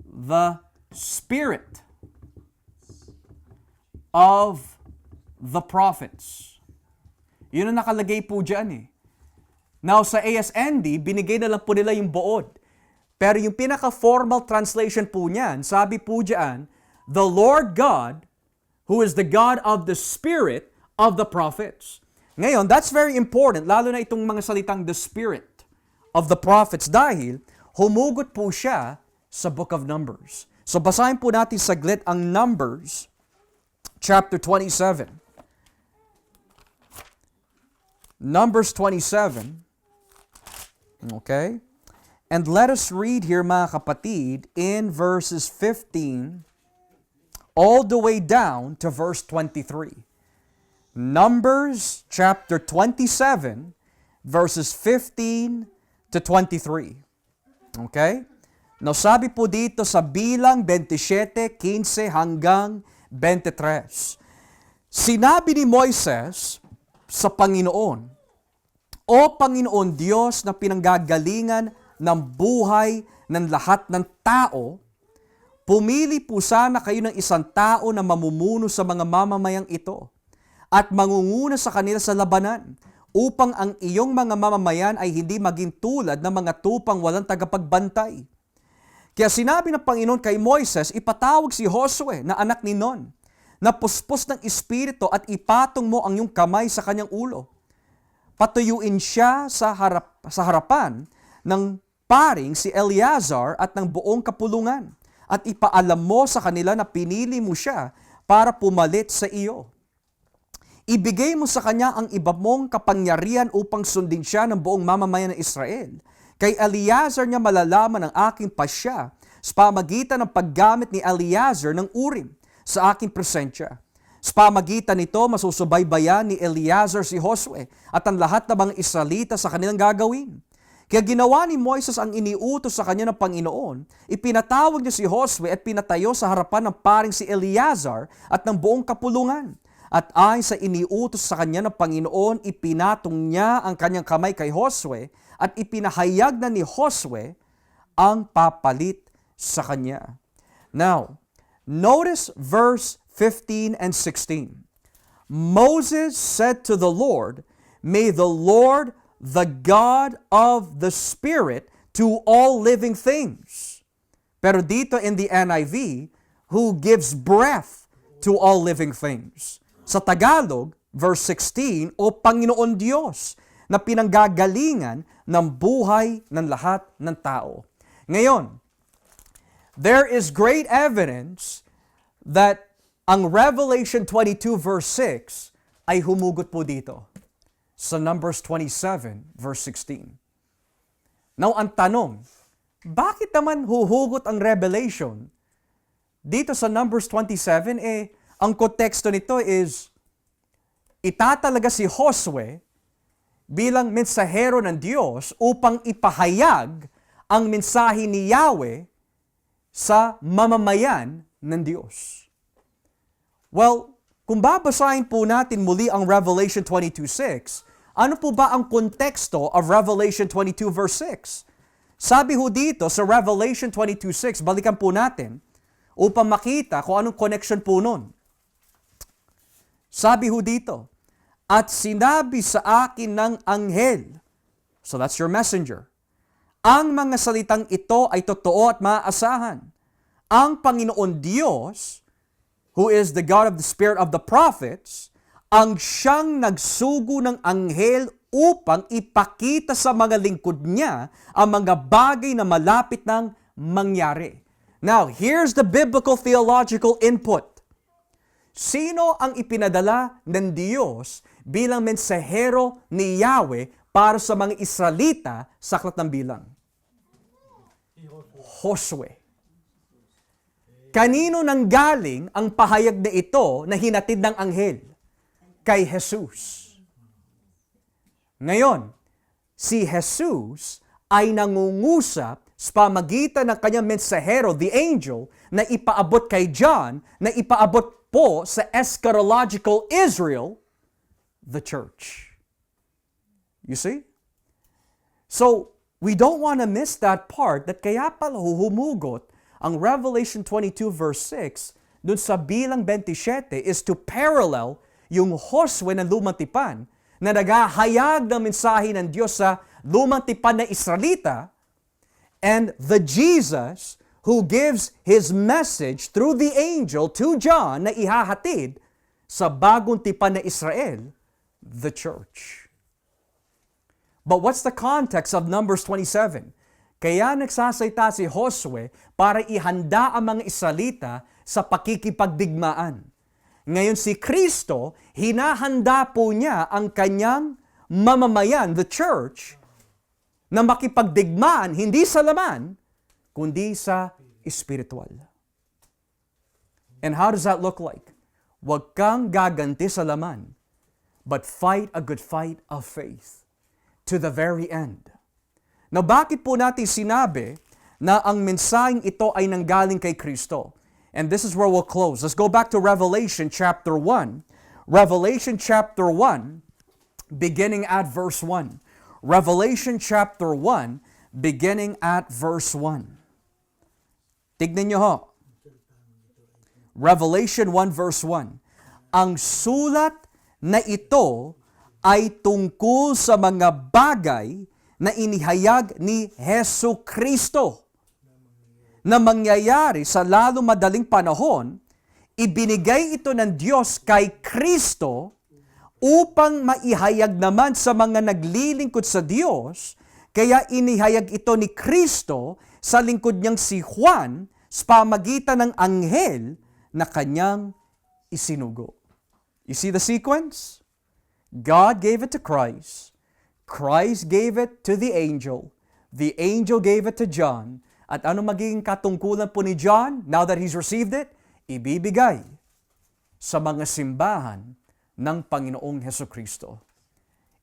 the Spirit of the prophets. Yun ang nakalagay po dyan eh. Now, sa ASND, binigay na lang po nila yung buod. Pero yung pinaka-formal translation po niyan, sabi po diyan, the Lord God, who is the God of the Spirit of the prophets. Ngayon, that's very important, lalo na itong mga salitang the Spirit of the prophets dahil humugot po siya sa Book of Numbers. So basahin po natin saglit ang Numbers chapter 27. Numbers 27. Okay? And let us read here, mga kapatid, in verses 15 all the way down to verse 23. Numbers chapter 27, verses 15 to 23. Okay? Now sabi po dito sa bilang 27, 15 hanggang 23. Sinabi ni Moises sa Panginoon, O Panginoon Diyos na pinanggagalingan ng buhay ng lahat ng tao, pumili po sana kayo ng isang tao na mamumuno sa mga mamamayang ito at mangunguna sa kanila sa labanan upang ang iyong mga mamamayan ay hindi maging tulad ng mga tupang walang tagapagbantay. Kaya sinabi ng Panginoon kay Moises, ipatawag si Josue na anak ni Nun, na puspos ng Espiritu at ipatong mo ang iyong kamay sa kanyang ulo. Patuyuin siya sa harapan ng paring si Eleazar at ng buong kapulungan at ipaalam mo sa kanila na pinili mo siya para pumalit sa iyo. Ibigay mo sa kanya ang iba mong kapangyarihan upang sundin siya ng buong mamamayan ng Israel. Kay Eleazar niya malalaman ang aking pasya sa pamagitan ng paggamit ni Eleazar ng Urim sa aking presensya. Sa pamagitan nito, masusubaybayan ni Eleazar si Josue at ang lahat ng mga Israelita sa kanilang gagawin. Kaya ginawa ni Moises ang iniutos sa kanya ng Panginoon, ipinatawag niya si Josue at pinatayo sa harapan ng paring si Eleazar at ng buong kapulungan. At ayon sa iniutos sa kanya ng Panginoon, ipinatong niya ang kanyang kamay kay Josue at ipinahayag na ni Josue ang papalit sa kanya. Now, notice verse 15 and 16. Moses said to the Lord, May the Lord, the God of the Spirit, to all living things. Pero dito in the NIV, who gives breath to all living things. Sa Tagalog, verse 16, O Panginoon Diyos, na pinanggagalingan ng buhay ng lahat ng tao. Ngayon, there is great evidence that ang Revelation 22 verse 6 ay humugot po dito sa Numbers 27 verse 16. Now, ang tanong, bakit naman huhugot ang Revelation dito sa Numbers 27? Ang konteksto nito is itatalaga si Josue bilang mensahero ng Diyos upang ipahayag ang mensahe ni Yahweh sa mamamayan ng Diyos. Well, kung babasahin po natin muli ang Revelation 22:6, ano po ba ang konteksto of Revelation 22 verse 6? Sabi ho dito sa Revelation 22:6, balikan po natin upang makita kung anong connection po nun. Sabi ho dito, at sinabi sa akin ng anghel, so that's your messenger, ang mga salitang ito ay totoo at maaasahan. Ang Panginoon Diyos, who is the God of the Spirit of the prophets, ang siyang nagsugo ng anghel upang ipakita sa mga lingkod niya ang mga bagay na malapit nang mangyari. Now, here's the biblical theological input. Sino ang ipinadala ng Diyos bilang mensahero ni Yahweh para sa mga Israelita sa Aklat ng Bilang? Josue. Kanino nanggaling ang pahayag na ito na hinatid ng anghel? Kay Jesus. Ngayon, si Jesus ay nangungusap sa pamagitan ng kanyang mensahero, the angel, na ipaabot kay John, na ipaabot po sa eschatological Israel, the church. You see? So, we don't want to miss that part that kaya pala humugot ang Revelation 22 verse 6 dun sa bilang 27 is to parallel yung Josue ng Lumang Tipan na naghahayag ng mensahe ng Diyos sa Lumang Tipan na Israelita and the Jesus who gives His message through the angel to John na ihahatid sa bagong tipan na Israel, the church. But what's the context of Numbers 27? Kaya nagsasalita si Josue para ihanda ang mga Israelita sa pakikipagdigmaan. Ngayon si Kristo, hinahanda po niya ang kanyang mamamayan, the church, na makipagdigmaan hindi sa laman, kundi sa espiritual. And how does that look like? Huwag kang gaganti sa laman, but fight a good fight of faith to the very end. Now, bakit po natin sinabi na ang mensaheng ito ay nanggaling kay Kristo? And this is where we'll close. Let's go back to Revelation chapter 1. Revelation chapter 1, beginning at verse 1. Revelation chapter 1, beginning at verse 1. Tignan nyo ho. Revelation 1 verse 1. Ang sulat na ito ay tungkol sa mga bagay na inihayag ni Hesu Kristo na mangyayari sa lalo madaling panahon. Ibinigay ito ng Diyos kay Kristo upang maihayag naman sa mga naglilingkod sa Diyos. Kaya inihayag ito ni Kristo sa lingkod niyang si Juan sa pamagitan ng anghel na kanyang isinugo. You see the sequence? God gave it to Christ. Christ gave it to the angel gave it to John. At ano magiging katungkulan po ni John now that he's received it? Ibibigay sa mga simbahan ng Panginoong Hesukristo.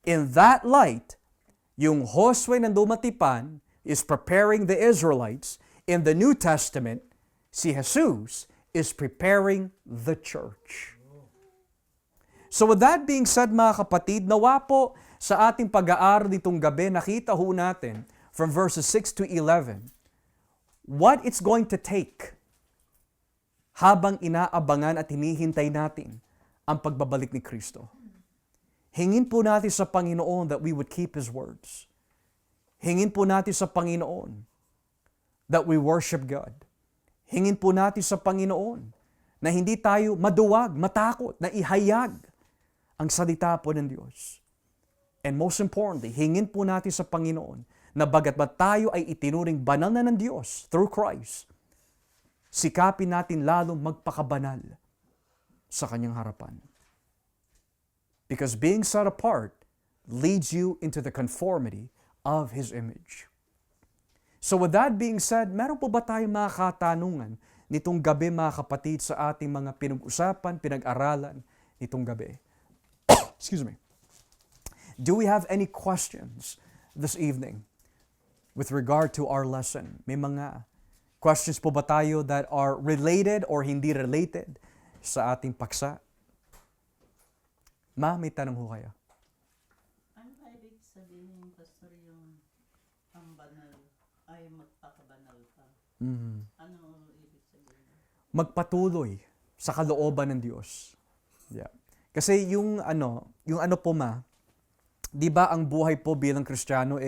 In that light, yung Josue ng Lumang Tipan is preparing the Israelites. In the New Testament, si Jesus is preparing the church. So with that being said, mga kapatid, nawa po sa ating pag-aaral nitong gabi, nakita ho natin from verses 6 to 11, what it's going to take habang inaabangan at hinihintay natin ang pagbabalik ni Kristo. Hingin po natin sa Panginoon that we would keep His words. Hingin po natin sa Panginoon that we worship God. Hingin po natin sa Panginoon na hindi tayo maduwag, matakot, na ihayag ang salita po ng Diyos. And most importantly, hingin po natin sa Panginoon na bagat tayo ay itinuring banal na ng Diyos through Christ, sikapin natin lalong magpakabanal sa Kanyang harapan. Because being set apart leads you into the conformity of His image. So with that being said, meron po ba tayong mga katanungan nitong gabi, mga kapatid, sa ating mga pinag-usapan, pinag-aralan nitong gabi? Excuse me. Do we have any questions this evening? with regard to our lesson? May mga questions po ba tayo that are related or hindi related sa ating paksa? Ma, may tanong ho kayo. Ano ba ibig sabihin, Pastor, yung ang banal ay magpakabanal pa? Ano ibig sabihin? Magpatuloy sa kalooban ng Diyos. Yeah. Kasi yung ano po ma, 'di ba ang buhay po bilang Kristiyano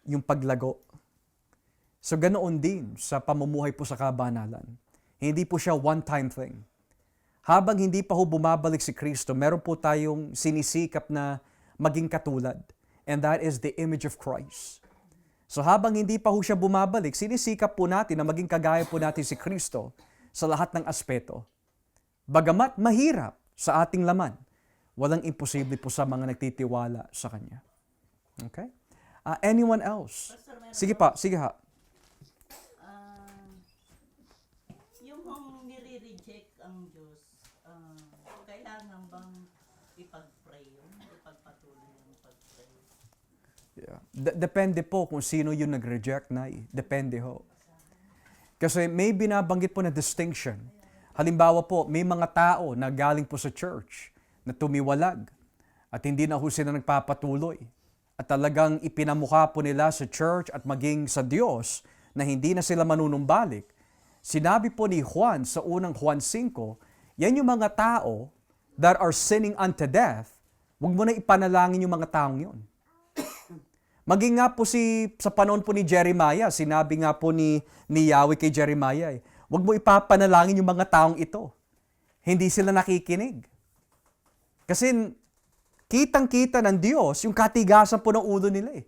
yung paglago. So ganoon din sa pamumuhay po sa kabanalan. Hindi po siya one-time thing. Habang hindi pa ho bumabalik si Kristo, meron po tayong sinisikap na maging katulad. And that is the image of Christ. So habang hindi pa ho siya bumabalik, sinisikap po natin na maging kagaya po natin si Kristo sa lahat ng aspeto. Bagamat mahirap sa ating laman, walang imposible po sa mga nagtitiwala sa Kanya. Okay? Anyone else? Pastor, meron Sige ba- pa, sige ha. Yung nire-reject ang Diyos, kailangan bang ipag-pray yun? Ipagpatuloy yung pag-pray? Yeah. Depende po kung sino yung nag-reject na Depende ho. Kasi may binabanggit po na distinction. Halimbawa po, may mga tao na galing po sa church na tumiwalag at hindi na ho sila nagpapatuloy. At talagang ipinamukha po nila sa church at maging sa Diyos na hindi na sila manunumbalik. Sinabi po ni Juan sa unang Juan 5, yan yung mga tao that are sinning unto death, huwag mo na ipanalangin yung mga taong yun. Maging nga po sa panahon po ni Jeremiah, sinabi nga po ni Yahweh kay Jeremiah, huwag mo ipapanalangin yung mga taong ito. Hindi sila nakikinig. Kasi kitang-kita ng Diyos yung katigasan po ng ulo nila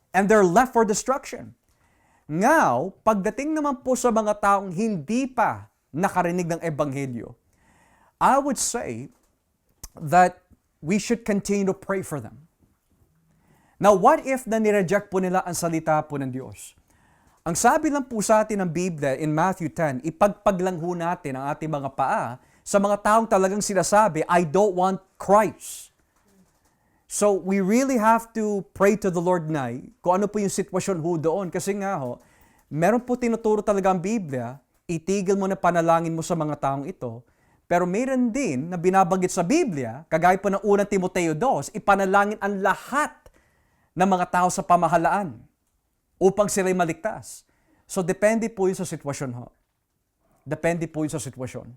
And they're left for destruction. Now, pagdating naman po sa mga taong hindi pa nakarinig ng Ebanghelyo, I would say that we should continue to pray for them. Now, what if na nireject po nila ang salita po ng Diyos? Ang sabi lang po sa atin ng Biblia in Matthew 10, ipagpaglang ho natin ang ating mga paa sa mga taong talagang sinasabi, I don't want Christ. So, we really have to pray to the Lord na kung ano po yung sitwasyon ho doon. Kasi nga ho, meron po tinuturo talaga ang Biblia, itigil mo na panalangin mo sa mga taong ito. Pero meron din na binabanggit sa Biblia, kagaya po ng unang Timoteo 2, ipanalangin ang lahat ng mga tao sa pamahalaan upang sila'y maligtas. So, depende po yun sa sitwasyon ho. Depende po yun sa sitwasyon.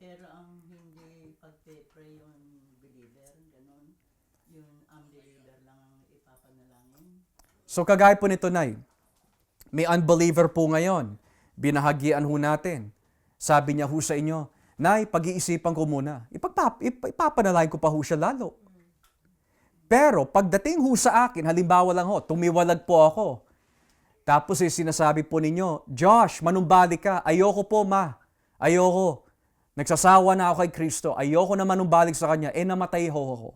Pero ang hindi pag-pray yung believer, ganun, yung unbeliever lang ang ipapanalangin. So, kagaya po nito, Nay, may unbeliever po ngayon. Binahagian ho natin. Sabi niya ho sa inyo, Nay, pag-iisipan ko muna. Ipapanalangin ko pa ho siya lalo. Pero pagdating ho sa akin, halimbawa lang ho, tumiwalag po ako. Tapos sinasabi po ninyo, Josh, manumbalik ka. Ayoko po, ma. Ayoko. Nagsasawa na ako kay Kristo. Ayoko na manumbalik sa Kanya. Namatay ho ako.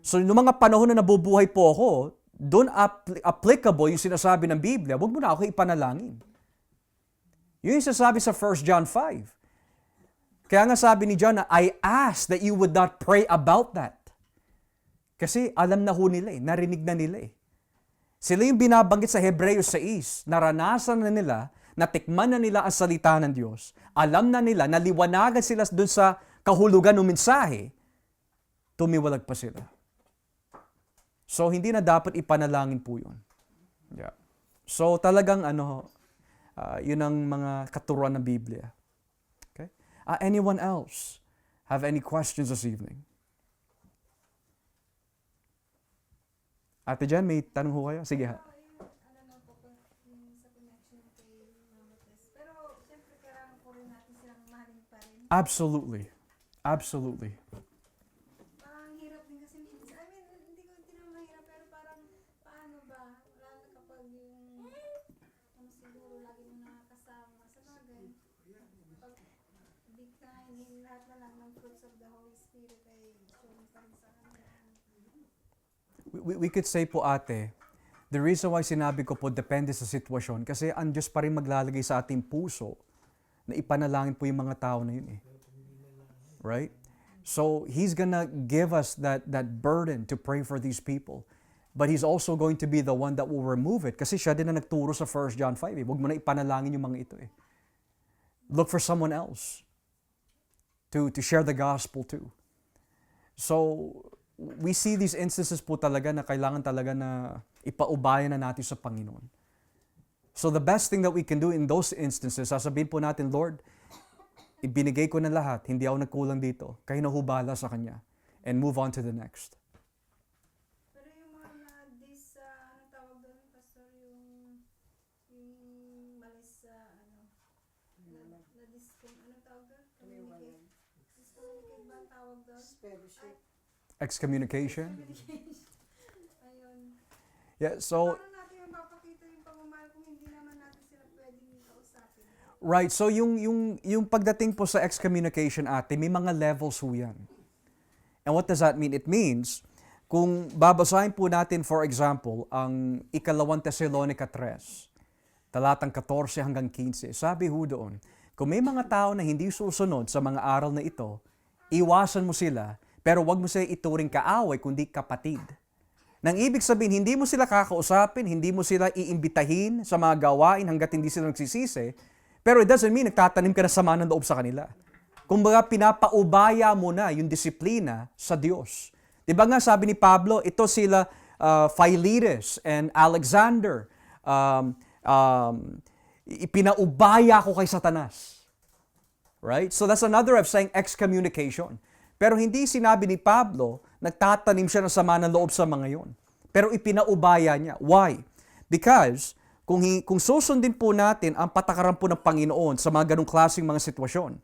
So, noong mga panahon na nabubuhay po ako, doon applicable yung sinasabi ng Biblia, huwag mo na ako ipanalangin. Yun yung sinasabi sa 1 John 5. Kaya nga sabi ni John na, I ask that you would not pray about that. Kasi alam na ho nila narinig na nila Sila yung binabanggit sa Hebreo 6, naranasan na nila, natikman na nila ang salita ng Diyos, alam na nila, naliwanagan sila doon sa kahulugan ng mensahe, tumiwalag pa sila. So, hindi na dapat ipanalangin po yun. Yeah. So, talagang yun ang mga katuruan ng Biblia. Okay? Anyone else have any questions this evening? Ate Jan, may tanong ho kayo? Sige ha. Ano lang po sa connection kay Mama Tess. Pero, siyempre, kailangan po rin natin silang mahalin pa rin. Absolutely. Absolutely. Parang hirap din kasi minsan. Hindi naman mahirap, pero parang, paano ba? Wala na kapag yung, siguro, lagi mo nakakasama sa bagay. Pag big time, lahat na lang ng fruits of the Holy Spirit ay showing pa rin sa kanila. We could say po ate, the reason why sinabi ko po depende sa sitwasyon kasi ang Diyos pa rin maglalagay sa ating puso na ipanalangin po yung mga tao na yun Right? So, He's gonna give us that burden to pray for these people. But He's also going to be the one that will remove it. Kasi siya din na nagturo sa 1 John 5. Huwag mo na ipanalangin yung mga ito. Look for someone else to share the gospel to. So, we see these instances po talaga na kailangan talaga na ipaubayan na natin sa Panginoon. So, the best thing that we can do in those instances, sasabihin po natin, Lord, ibinigay ko na lahat, hindi ako nagkulang dito. Kayo na hubala sa Kanya. And move on to the next. Pero yung mga anong tawag doon, Pastor, yung malis sa, anong tawag doon? Discommunicate ba ang tawag doon? Excommunication. Ayun. Yeah, so, Paano natin yung papakita yung pagmamahal kung hindi naman natin sila pwedeng kausapin? right, so yung pagdating po sa excommunication, ate, may mga levels ho yan. And what does that mean? It means, kung babasahin po natin, for example, ang ikalawang Thessalonica 3, talatang 14 hanggang 15, sabi ho doon, kung may mga tao na hindi susunod sa mga aral na ito, iwasan mo sila, pero wag mo sila ituring kaaway, kundi kapatid. Nang ibig sabihin, hindi mo sila kakausapin, hindi mo sila iimbitahin sa mga gawain hanggat hindi sila nagsisisi, pero it doesn't mean nagtatanim ka na sama ng loob sa kanila. Kumbaga, pinapaubaya mo na yung disiplina sa Diyos. Diba nga sabi ni Pablo, ito sila Philetus and Alexander, ipinaubaya ko kay Satanas. Right? So that's another way of saying excommunication. Pero hindi sinabi ni Pablo, nagtatanim siya ng sama ng loob sa mga yon. Pero ipinaubaya niya. Why? Because kung susundin po natin ang patakaran po ng Panginoon sa mga ganong klaseng mga sitwasyon,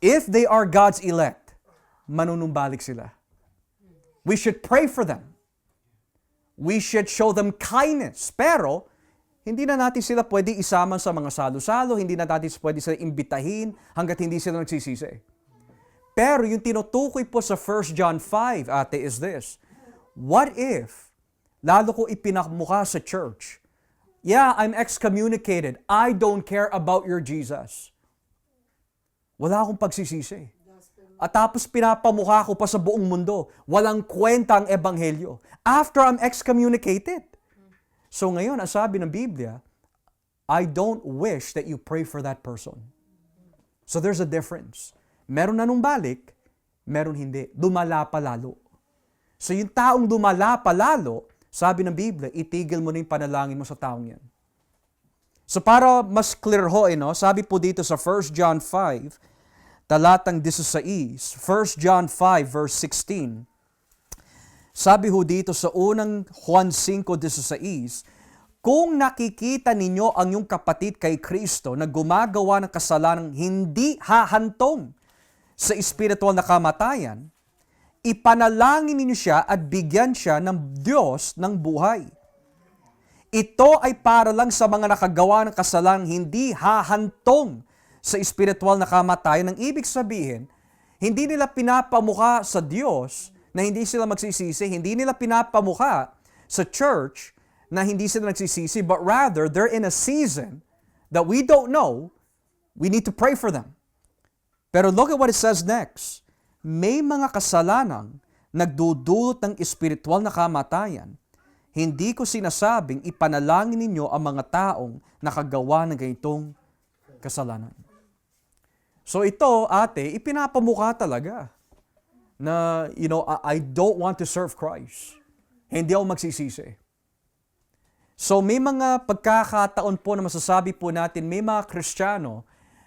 if they are God's elect, manunumbalik sila. We should pray for them. We should show them kindness. Pero, hindi na natin sila pwede isama sa mga salo-salo, hindi na natin pwede sila imbitahin hanggat hindi sila nagsisisi. Pero yung tinutukoy po sa 1 John 5, ate, is this. What if, lalo ko ipinakmukha sa church, yeah, I'm excommunicated. I don't care about your Jesus. Wala akong pagsisisi. At tapos pinapamukha ko pa sa buong mundo. Walang kwenta ang ebanghelyo. After I'm excommunicated. So ngayon, ang sabi ng Biblia, I don't wish that you pray for that person. So there's a difference. Meron na nung balik, meron hindi. Dumala pa lalo. So yung taong dumala pa lalo, sabi ng Biblia, itigil mo na yung panalangin mo sa taong yan. So para mas clear ho, sabi po dito sa 1 John 5, talatang 16, 1 John 5 verse 16, sabi ho dito sa unang Juan 5:16, kung nakikita ninyo ang yung kapatid kay Kristo na gumagawa ng kasalanang hindi hahantong sa espiritual na kamatayan, ipanalangin ninyo siya at bigyan siya ng Diyos ng buhay. Ito ay para lang sa mga nakagawa ng kasalanang hindi hahantong sa espiritual na kamatayan. Ang ibig sabihin, hindi nila pinapamukha sa Diyos na hindi sila magsisisi, hindi nila pinapamukha sa church na hindi sila nagsisisi, but rather, they're in a season that we don't know, we need to pray for them. Pero look at what it says next. May mga kasalanang nagdudulot ng espiritual na kamatayan. Hindi ko sinasabing ipanalangin ninyo ang mga taong nakagawa ng ganitong kasalanan. So ito, ate, ipinapamukha talaga na, I don't want to serve Christ. Hindi ako magsisisi. So may mga pagkakataon po na masasabi po natin, may mga Kristiyano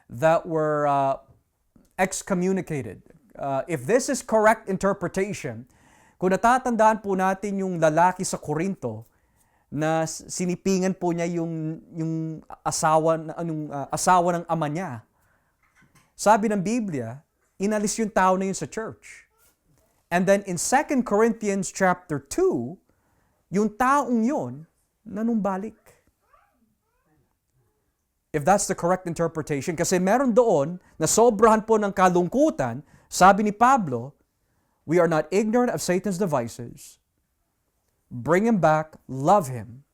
that were excommunicated. If this is correct interpretation, kung natatandaan po natin yung lalaki sa Korinto na sinipingan po niya yung asawa ng ama niya. Sabi ng Biblia, inalis yung tao na yun sa church. And then in 2 Corinthians chapter 2, yung taong yun, nanumbalik. If that's the correct interpretation, kasi meron doon na sobrahan po ng kalungkutan, sabi ni Pablo, we are not ignorant of Satan's devices. Bring him back, love him,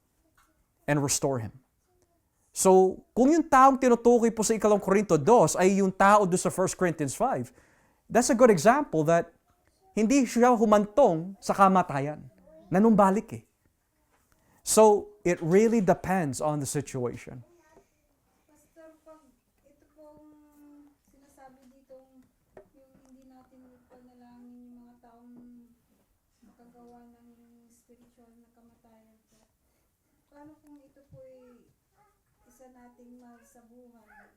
and restore him. So, kung yung taong tinutukoy po sa 2 Corinto 2 ay yung tao doon sa 1 Corinthians 5, that's a good example that hindi siya humantong sa kamatayan. Nanumbalik eh. So, it really depends on the situation. Pastor, pag ito pong sinasabi dito, yung hindi natin panalangin yung mga taong makagawa ng spiritual na kamatayan po. Paano kung ito po isa nating mahal sa buhay?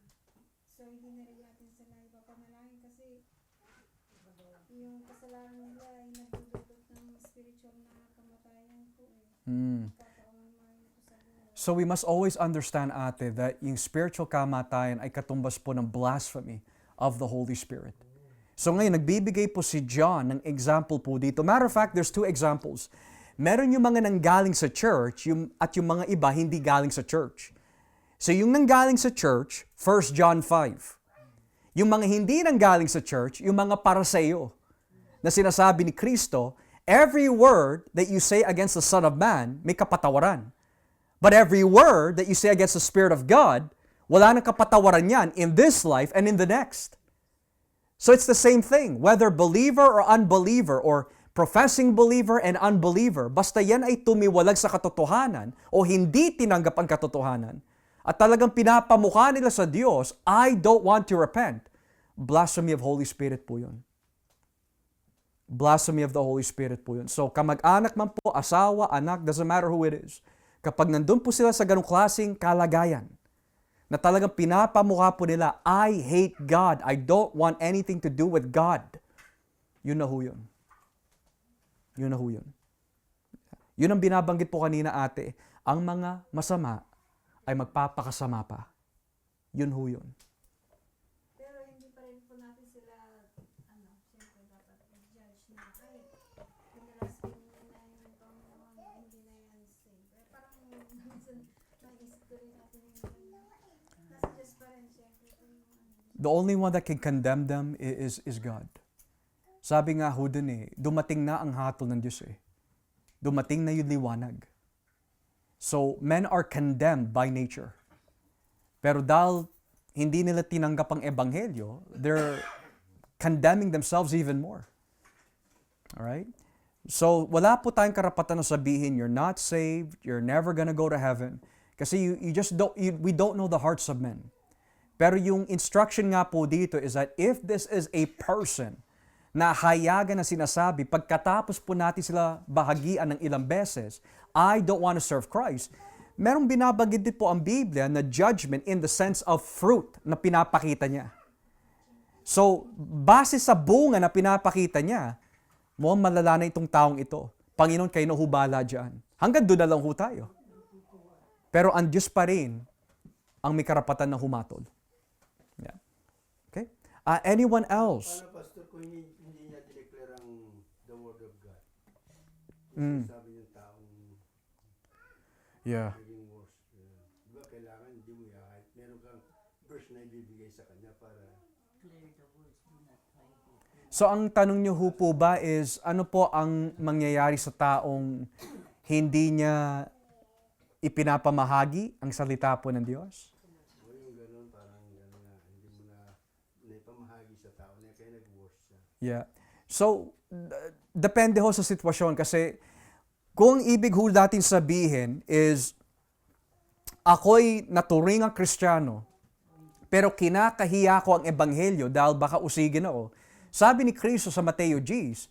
So, hindi na rin natin sila ipapanalangin kasi yung kasalanan nila ay nagdudulot ng spiritual na kamatayan po eh. Mm. Magkakaunay po sa buhay. So we must always understand, ate, that yung spiritual kamatayan ay katumbas po ng blasphemy of the Holy Spirit. So ngayon, nagbibigay po si John ng example po dito. Matter of fact, there's 2 examples. Meron yung mga nanggaling sa church at yung mga iba hindi galing sa church. So yung nanggaling sa church, 1 John 5. Yung mga hindi nanggaling sa church, yung mga Pariseo na sinasabi ni Kristo, every word that you say against the Son of Man, may kapatawaran. But every word that you say against the Spirit of God, wala nang kapatawaran yan in this life and in the next. So it's the same thing, whether believer or unbeliever or professing believer and unbeliever, basta yan ay tumiwalag sa katotohanan o hindi tinanggap ang katotohanan at talagang pinapamukha nila sa Diyos, I don't want to repent. Blasphemy of Holy Spirit po yun. Blasphemy of the Holy Spirit po yun. So kamag-anak man po, asawa, anak, doesn't matter who it is. Kapag nandun po sila sa ganong klaseng kalagayan, na talagang pinapamukha po nila, I hate God. I don't want anything to do with God. Yun na ho yun. Yun na ho yun. Yun ang binabanggit po kanina, ate. Ang mga masama ay magpapakasama pa. Yun ho yun. Pero hindi pa rin po natin sila, siyempre dapat i-judge na, ay, pinalasking na yung Panginoon, hindi na yan safe. Parang minsan, naisip ko rin natin yung nasa Diyos pa rin, siyempre po yung The only one that can condemn them is God. Sabi nga ho dun dumating na ang hatol ng Diyos Dumating na yung liwanag. So, men are condemned by nature. Pero dahil hindi nila tinanggap ang ebanghelyo, they're condemning themselves even more. Alright? So, wala po tayong karapatan na sabihin, you're not saved, you're never gonna go to heaven. Kasi we don't know the hearts of men. Pero yung instruction nga po dito is that if this is a person na hayagan na sinasabi, pagkatapos po natin sila bahagian ng ilang beses, I don't want to serve Christ. Merong binabanggit din po ang Biblia na judgment in the sense of fruit na pinapakita niya. So, base sa bunga na pinapakita niya, mukhang malala na itong taong ito. Panginoon, kayo na hubala dyan. Hanggang doon na lang ho tayo. Pero ang Diyos pa rin ang may karapatan na humatol. Yeah. Okay? Anyone else? Paano, Pastor, kung hindi niya dineclare ang the Word of God? Sabi yung taong Yeah. naging worse. Di ba kailangan hindi mo kahit meron kang verse na ibibigay sa kanya para Clear the words, do not hide it. So ang tanong niyo ho po ba is, ano po ang mangyayari sa taong hindi niya ipinapamahagi ang salita po ng Diyos? o yung ganun, parang gano'n nga, hindi mo na naipamahagi sa tao na kaya nag-worse siya. Yeah. So, depende ho sa sitwasyon kasi kung ibig ho natin sabihin is ako'y naturing ang Kristiyano pero kinakahiya ko ang ebanghelyo dahil baka usigin ako. Sabi ni Kristo sa Mateo 10,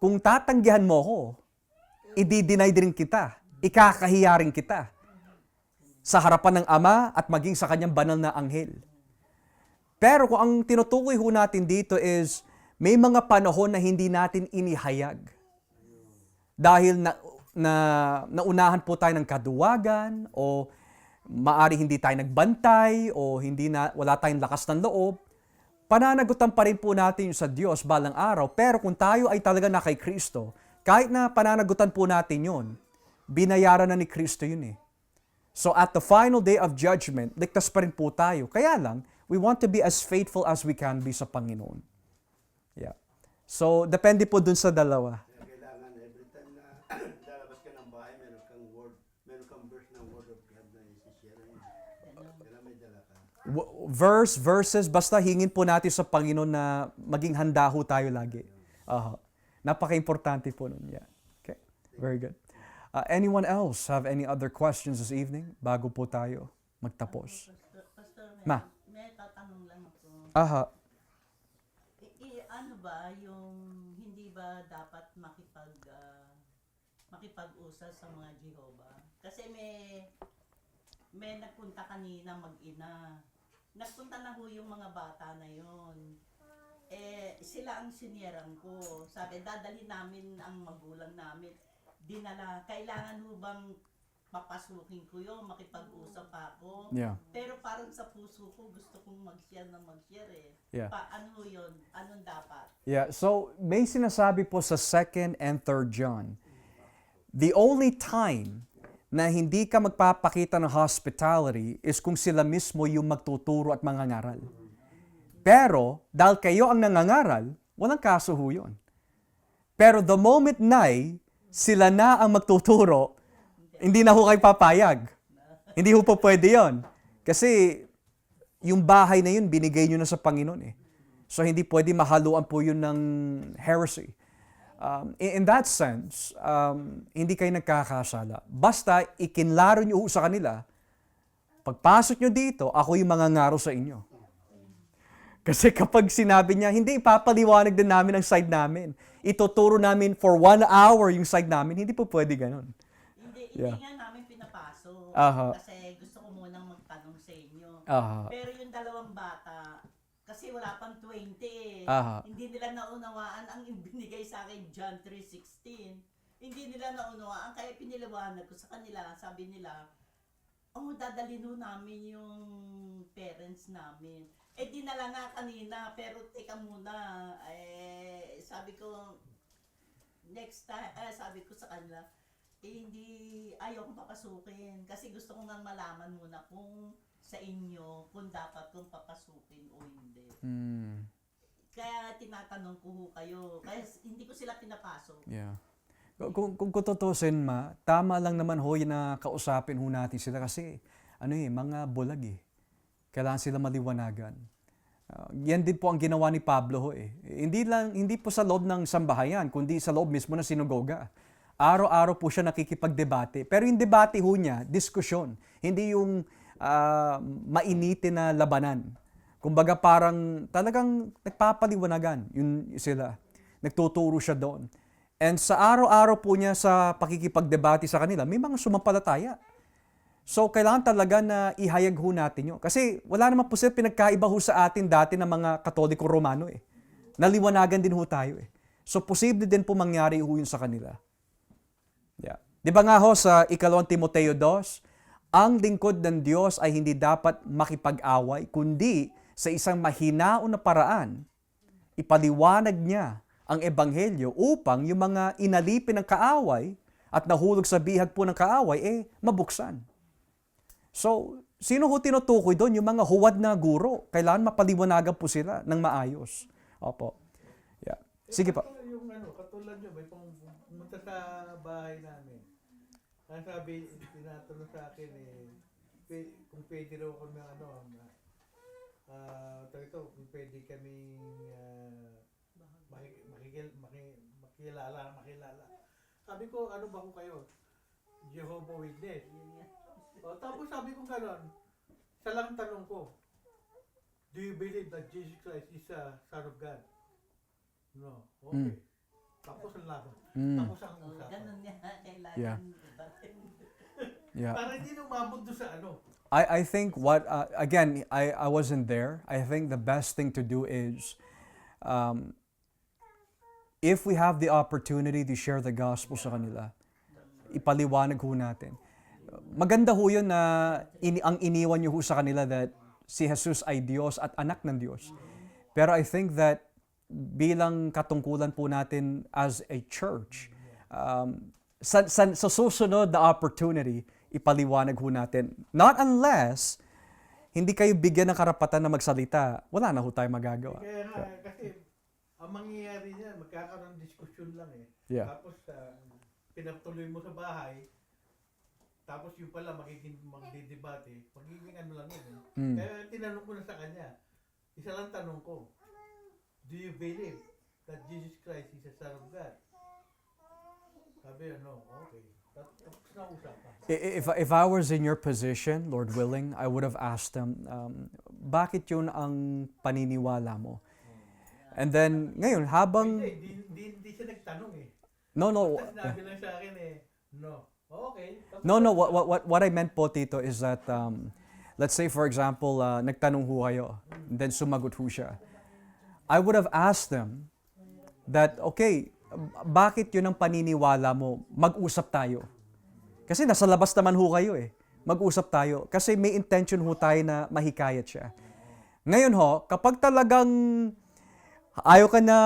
kung tatanggihan mo ko, i-deny din kita. Ikakahiya rin kita sa harapan ng Ama at maging sa kanyang banal na anghel. Pero kung ang tinutukoy ho natin dito is may mga panahon na hindi natin inihayag. Dahil naunahan po tayo ng kaduwagan o maari hindi tayo nagbantay o wala tayong lakas ng loob. Pananagutan pa rin po natin sa Diyos balang araw. Pero kung tayo ay talaga na kay Kristo, kahit na pananagutan po natin yun, binayaran na ni Kristo yun So at the final day of judgment, ligtas pa rin po tayo. Kaya lang, we want to be as faithful as we can be sa Panginoon. Yeah. So, depende po dun sa dalawa. Kaya kailangan every time na lalabas ka ng bahay, meron kang verse ng Word of God na isi-share yun. Kailangan may dala ka. Verses, basta hingin po natin sa Panginoon na maging handa ho tayo lagi. Napaka-importante po nun. Yeah. Okay. Very good. Anyone else have any other questions this evening bago po tayo magtapos? Pastor, Ma. may tatanong lang ako. Aha. Ano ba yung hindi ba dapat makipag-usap sa mga Jehovah? Kasi may nagpunta kanina mag-ina. Nagpunta na ho yung mga bata na yon. Sila ang sinierang ko. Sabi, dadalhin namin ang magulang namin. Dinala, kailangan ho bang papasukin ko yun, makipag-usap ako? Yeah. Pero parang sa puso ko, gusto kong mag-share eh. Yeah. Ano yun? Anong dapat? Yeah, so may sinasabi po sa 2nd and 3rd John, the only time na hindi ka magpapakita ng hospitality is kung sila mismo yung magtuturo at mangangaral. Pero, dahil kayo ang nangangaral, walang kaso ho yun. Pero the moment na sila na ang magtuturo, hindi na ho kayo papayag. Hindi ho po pwede yun. Kasi, yung bahay na yun, binigay nyo na sa Panginoon eh. So, hindi pwede mahaluan po yun ng heresy. In that sense, hindi kayo nagkakasala. Basta, ikinlaro nyo sa kanila, pagpasok nyo dito, ako yung mangangaro sa inyo. Kasi kapag sinabi niya, hindi, ipapaliwanag din namin ang side namin. Ituturo namin for 1 hour yung side namin. Hindi po pwede ganun. Hindi Yeah. nga namin pinapasok. Aha. Kasi gusto ko munang magtanong sa inyo. Aha. Pero yung dalawang bata, kasi wala pang 20 eh. Aha. Hindi nila naunawaan ang binigay sa akin John 3:16. Hindi nila naunawaan, kaya piniliwanag ko sa kanila. Sabi nila, dadalhin ho namin yung parents namin. Dinala nga kanina, pero teka muna, sabi ko, next time, sabi ko sa kanila, hindi, ayaw kong papasukin. Kasi gusto ko nga malaman muna kung sa inyo, kung dapat kong papasukin o hindi. Kaya tinatanong ko ho kayo, kaya hindi ko sila pinapasok. Yeah. Kung tutusin, tama lang naman ho yun na kausapin ho natin sila kasi mga bulag eh. Kailangan sila maliwanagan. Yan din po ang ginawa ni Pablo ho eh. Hindi po sa loob ng sambahayan, kundi sa loob mismo ng sinagoga. Araw-araw po siya nakikipagdebate. Pero yung debate ho niya, diskusyon. Hindi yung mainitin na labanan. Kumbaga parang talagang nagpapaliwanagan yun sila. Nagtuturo siya doon. And sa araw-araw po niya sa pakikipagdebate sa kanila, may mga sumampalataya. So, kailangan talaga na ihayag ho natin yun. Kasi wala naman po sila pinagkaiba ho sa atin dati ng mga Katoliko Romano eh. Naliwanagan din ho tayo eh. So, posible din po mangyari ho yun sa kanila. Yeah. Di ba nga ho sa 2 Timoteo 2, ang lingkod ng Diyos ay hindi dapat makipag-away, kundi sa isang mahinaon na paraan, ipaliwanag niya ang ebanghelyo upang yung mga inalipin ng kaaway at nahulog sa bihag po ng kaaway, mabuksan. So, sino ho tinutukoy doon? Yung mga huwad na guro. Kailangan mapaliwanagan po sila ng maayos. Opo. Yeah. Sige pa. Yung katulad nyo, may pumunta sa bahay namin. Ang sabi, tinatanong sa akin kung pwede raw kami kung pwede kami makilala. Sabi ko, ano ba ko kayo? Jehovah Witness. Tapos sabi ko gano'n, isa lang tanong ko, do you believe that Jesus Christ is a Son of God? No. Okay. Tapos ang laban. Tapos ang usapan. Ganun nga, kailangan. Yeah. Yeah. Para hindi umabot doon sa I think again, I wasn't there. I think the best thing to do is, if we have the opportunity to share the gospel sa kanila, ipaliwanag ho natin. Maganda ho yun na ang iniwan nyo ho sa kanila that si Jesus ay Diyos at anak ng Diyos. Pero I think that bilang katungkulan po natin as a church, sa susunod na opportunity, ipaliwanag ho natin. Not unless hindi kayo bigyan ng karapatan na magsalita, wala na ho tayo magagawa. Kaya nga, kasi ang mangyayari niyan, magkakaroon ng diskusyon lang eh. Yeah. Tapos pinatuloy mo sa bahay, tapos yung pala magdidebate, magiging lang yun eh. Kaya tinanong ko na sa kanya, isa lang tanong ko, do you believe that Jesus Christ is the Son of God? Sabi okay. Tapos na usapan. If I was in your position, Lord willing, I would have asked them, bakit yun ang paniniwala mo? And then, ngayon, habang... Hindi siya nagtanong eh. No. Tapos sinabi lang sa akin no. Okay. Tapos No. What I meant po, Tito, is that, let's say, for example, nagtanong ho kayo, and then sumagot ho siya. I would have asked them that, okay, bakit yun ang paniniwala mo? Mag-usap tayo. Kasi nasa labas naman ho kayo eh. Mag-usap tayo. Kasi may intention ho tayo na mahikayat siya. Ngayon ho, kapag talagang ayaw ka na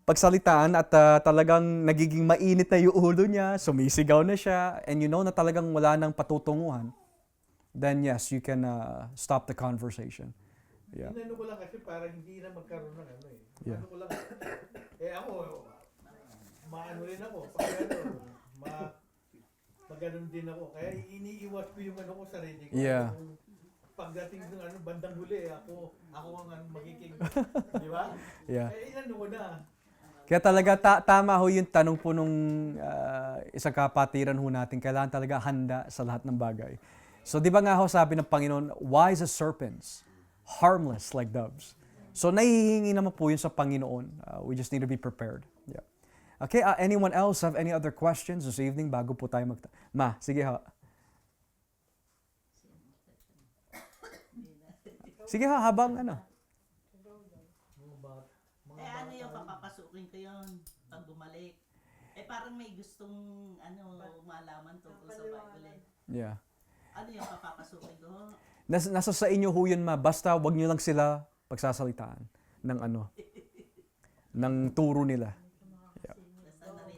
pagsalitaan at talagang nagiging mainit na yung ulo niya, sumisigaw na siya, and you know na talagang wala nang patutunguhan, then yes, you can stop the conversation. Yeah. Inano ko lang kasi para hindi na magkaroon ng ano eh. Yeah. Ano ko lang. Ako, maano rin ako. Pag maganon din ako. Kaya iniiwas ko yung ano ko sarili ko. Yeah. Yung pagdating ng bandang huli, ako ang magiging, di ba? Yeah. Kaya inano ko na. Kaya talaga tama ho yung tanong po nung isang kapatiran ho natin. Kailangan talaga handa sa lahat ng bagay. So di ba nga ho sabi ng Panginoon, wise as serpents, harmless like doves. So nahihingi naman po yun sa Panginoon. We just need to be prepared. Yeah. Okay, anyone else have any other questions this evening bago po tayo Ma, sige ho. Sige ho, habang ano. Ano yung papapasukin ko yun pag bumalik? Parang may gustong malaman tungkol sa Bible eh. Yeah. Ano yung papapasukin ko? Nasa sa inyo ho yun, ma. Basta wag nyo lang sila pagsasalitaan ng ng turo nila. Yeah.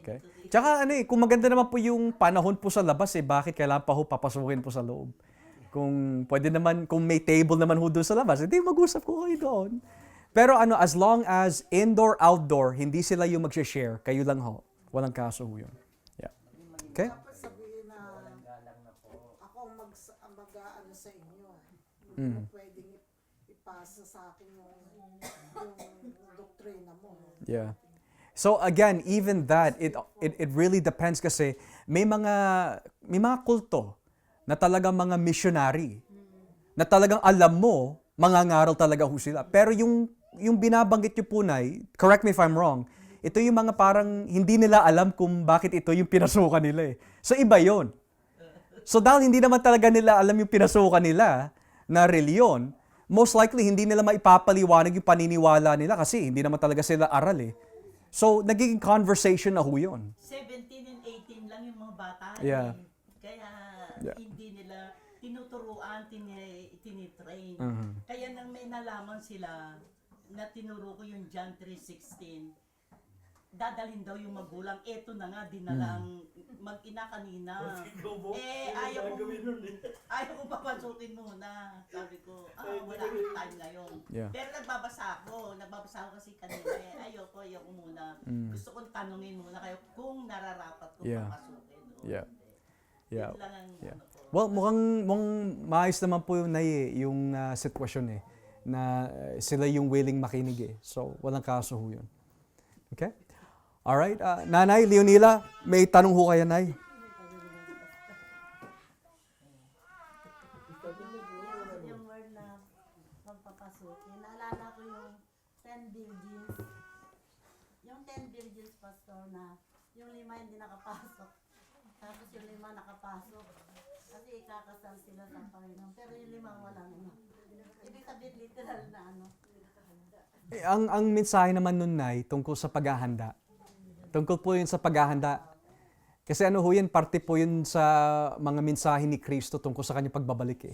Okay. Tsaka kung maganda naman po yung panahon po sa labas bakit kailangan pa ho papasukin po sa loob? Kung pwede naman, kung may table naman ho doon sa labas, mag-usap ko kayo doon. Pero as long as indoor, outdoor, hindi sila yung mag-share, kayo lang ho. Walang kaso ho yun. Yeah. Okay? Dapat sabihin na ako ang mag-ano sa inyo. Hindi mo pwedeng ipasa sa akin yung doktrina mo. Yeah. So again, even that, it really depends kasi may mga kulto na talagang mga missionary na talagang alam mo, mangangaral talaga ho sila. Pero yung binabanggit nyo po, Nay, correct me if I'm wrong, ito yung mga parang hindi nila alam kung bakit ito yung pinasukan nila eh. So iba yon. So dahil hindi naman talaga nila alam yung pinasukan nila na reliyon, most likely hindi nila maipapaliwanag yung paniniwala nila kasi hindi naman talaga sila aral eh. So nagiging conversation na ho yun. 17 and 18 lang yung mga bata. Yeah. Kaya Yeah. hindi nila tinuturuan, tinitrain. Kaya nang may nalaman sila na tinuro ko yung John 3:16, dadalhin daw yung magulang. Eto na nga, dinalang mag-ina kanina. Ayaw ko papasukin muna. Sabi ko, wala akong time ngayon. Yeah. Pero nagbabasa ako kasi kanina ayoko muna. Gusto kong tanungin muna kayo kung nararapat ko Yeah. papasukin. o Yeah. hindi. Yeah. Yun lang ang Yeah. ano ko. Well, mukhang maayos naman po yung sitwasyon na sila yung willing makinig So, walang kaso ho yun. Okay? Alright. Nanay, Leonila, may tanong ho kayo, Nay? Yung word na magpapasukin. Naalala ko yung 10 virgins. Yung 10 virgins, pastor, na yung 5 hindi nakapasok. Tapos yung 5 nakapasok. Kasi ikakasal sila sa Panginoon. Pero yung 5 wala naman. Ibig sabihin literal na ano. Ang mensahe naman nun, Nay, tungkol sa paghahanda. Tungkol po yun sa paghahanda. Kasi ho yan, parte po yun sa mga mensahe ni Kristo tungkol sa kanyang pagbabalik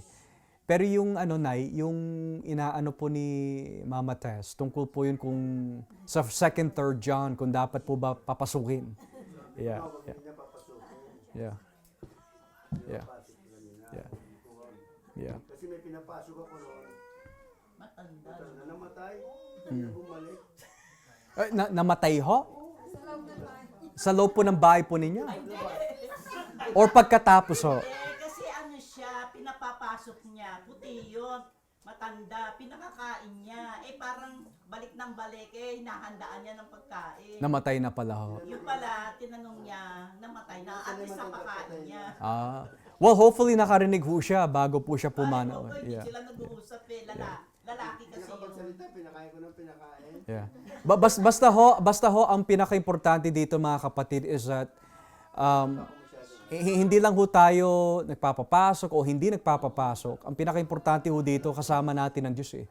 Pero yung Nay, yung inaano po ni Mama Tess, tungkol po yun kung sa 2nd, 3rd John, kung dapat po ba papasukin. Yeah. Hindi niya papasukin. Yeah. Yeah. Pinapasok na nila. Yeah. Yeah. Kasi may pinapasok ako noon. Matanda. Na namatay. Hindi na bumalik. Namatay ho? Sa loob po ng bahay po ninyo? Or pagkatapos ho? Kasi siya, pinapapasok niya, puti yun. matanda, pinakakain niya. Eh parang balik ng balik, eh hinahandaan niya ng pagkain. Namatay na pala ho. Yung pala, tinanong niya, namatay na, at least napakain niya. Well, hopefully nakarinig ho siya bago po siya pumanaw. Ay, hindi Yeah. sila nag-uusap eh, lalaki kasi yung... Pinakapagsalita, pinakain ko ng pinakain. Yeah. Basta ho, ang pinaka-importante dito mga kapatid is that hindi lang ho tayo nagpapapasok o hindi nagpapapasok. Ang pinaka-importante ho dito, kasama natin ang Diyos eh.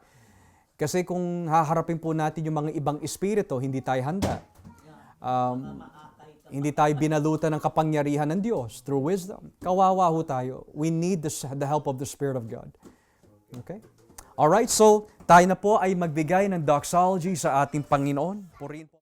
Kasi kung haharapin po natin yung mga ibang espiritu, hindi tayo handa. Hindi tayo binalutan ng kapangyarihan ng Diyos through wisdom. Kawawa ho tayo. We need the help of the Spirit of God. Okay? Alright, so tayo na po ay magbigay ng doxology sa ating Panginoon. Purihin po.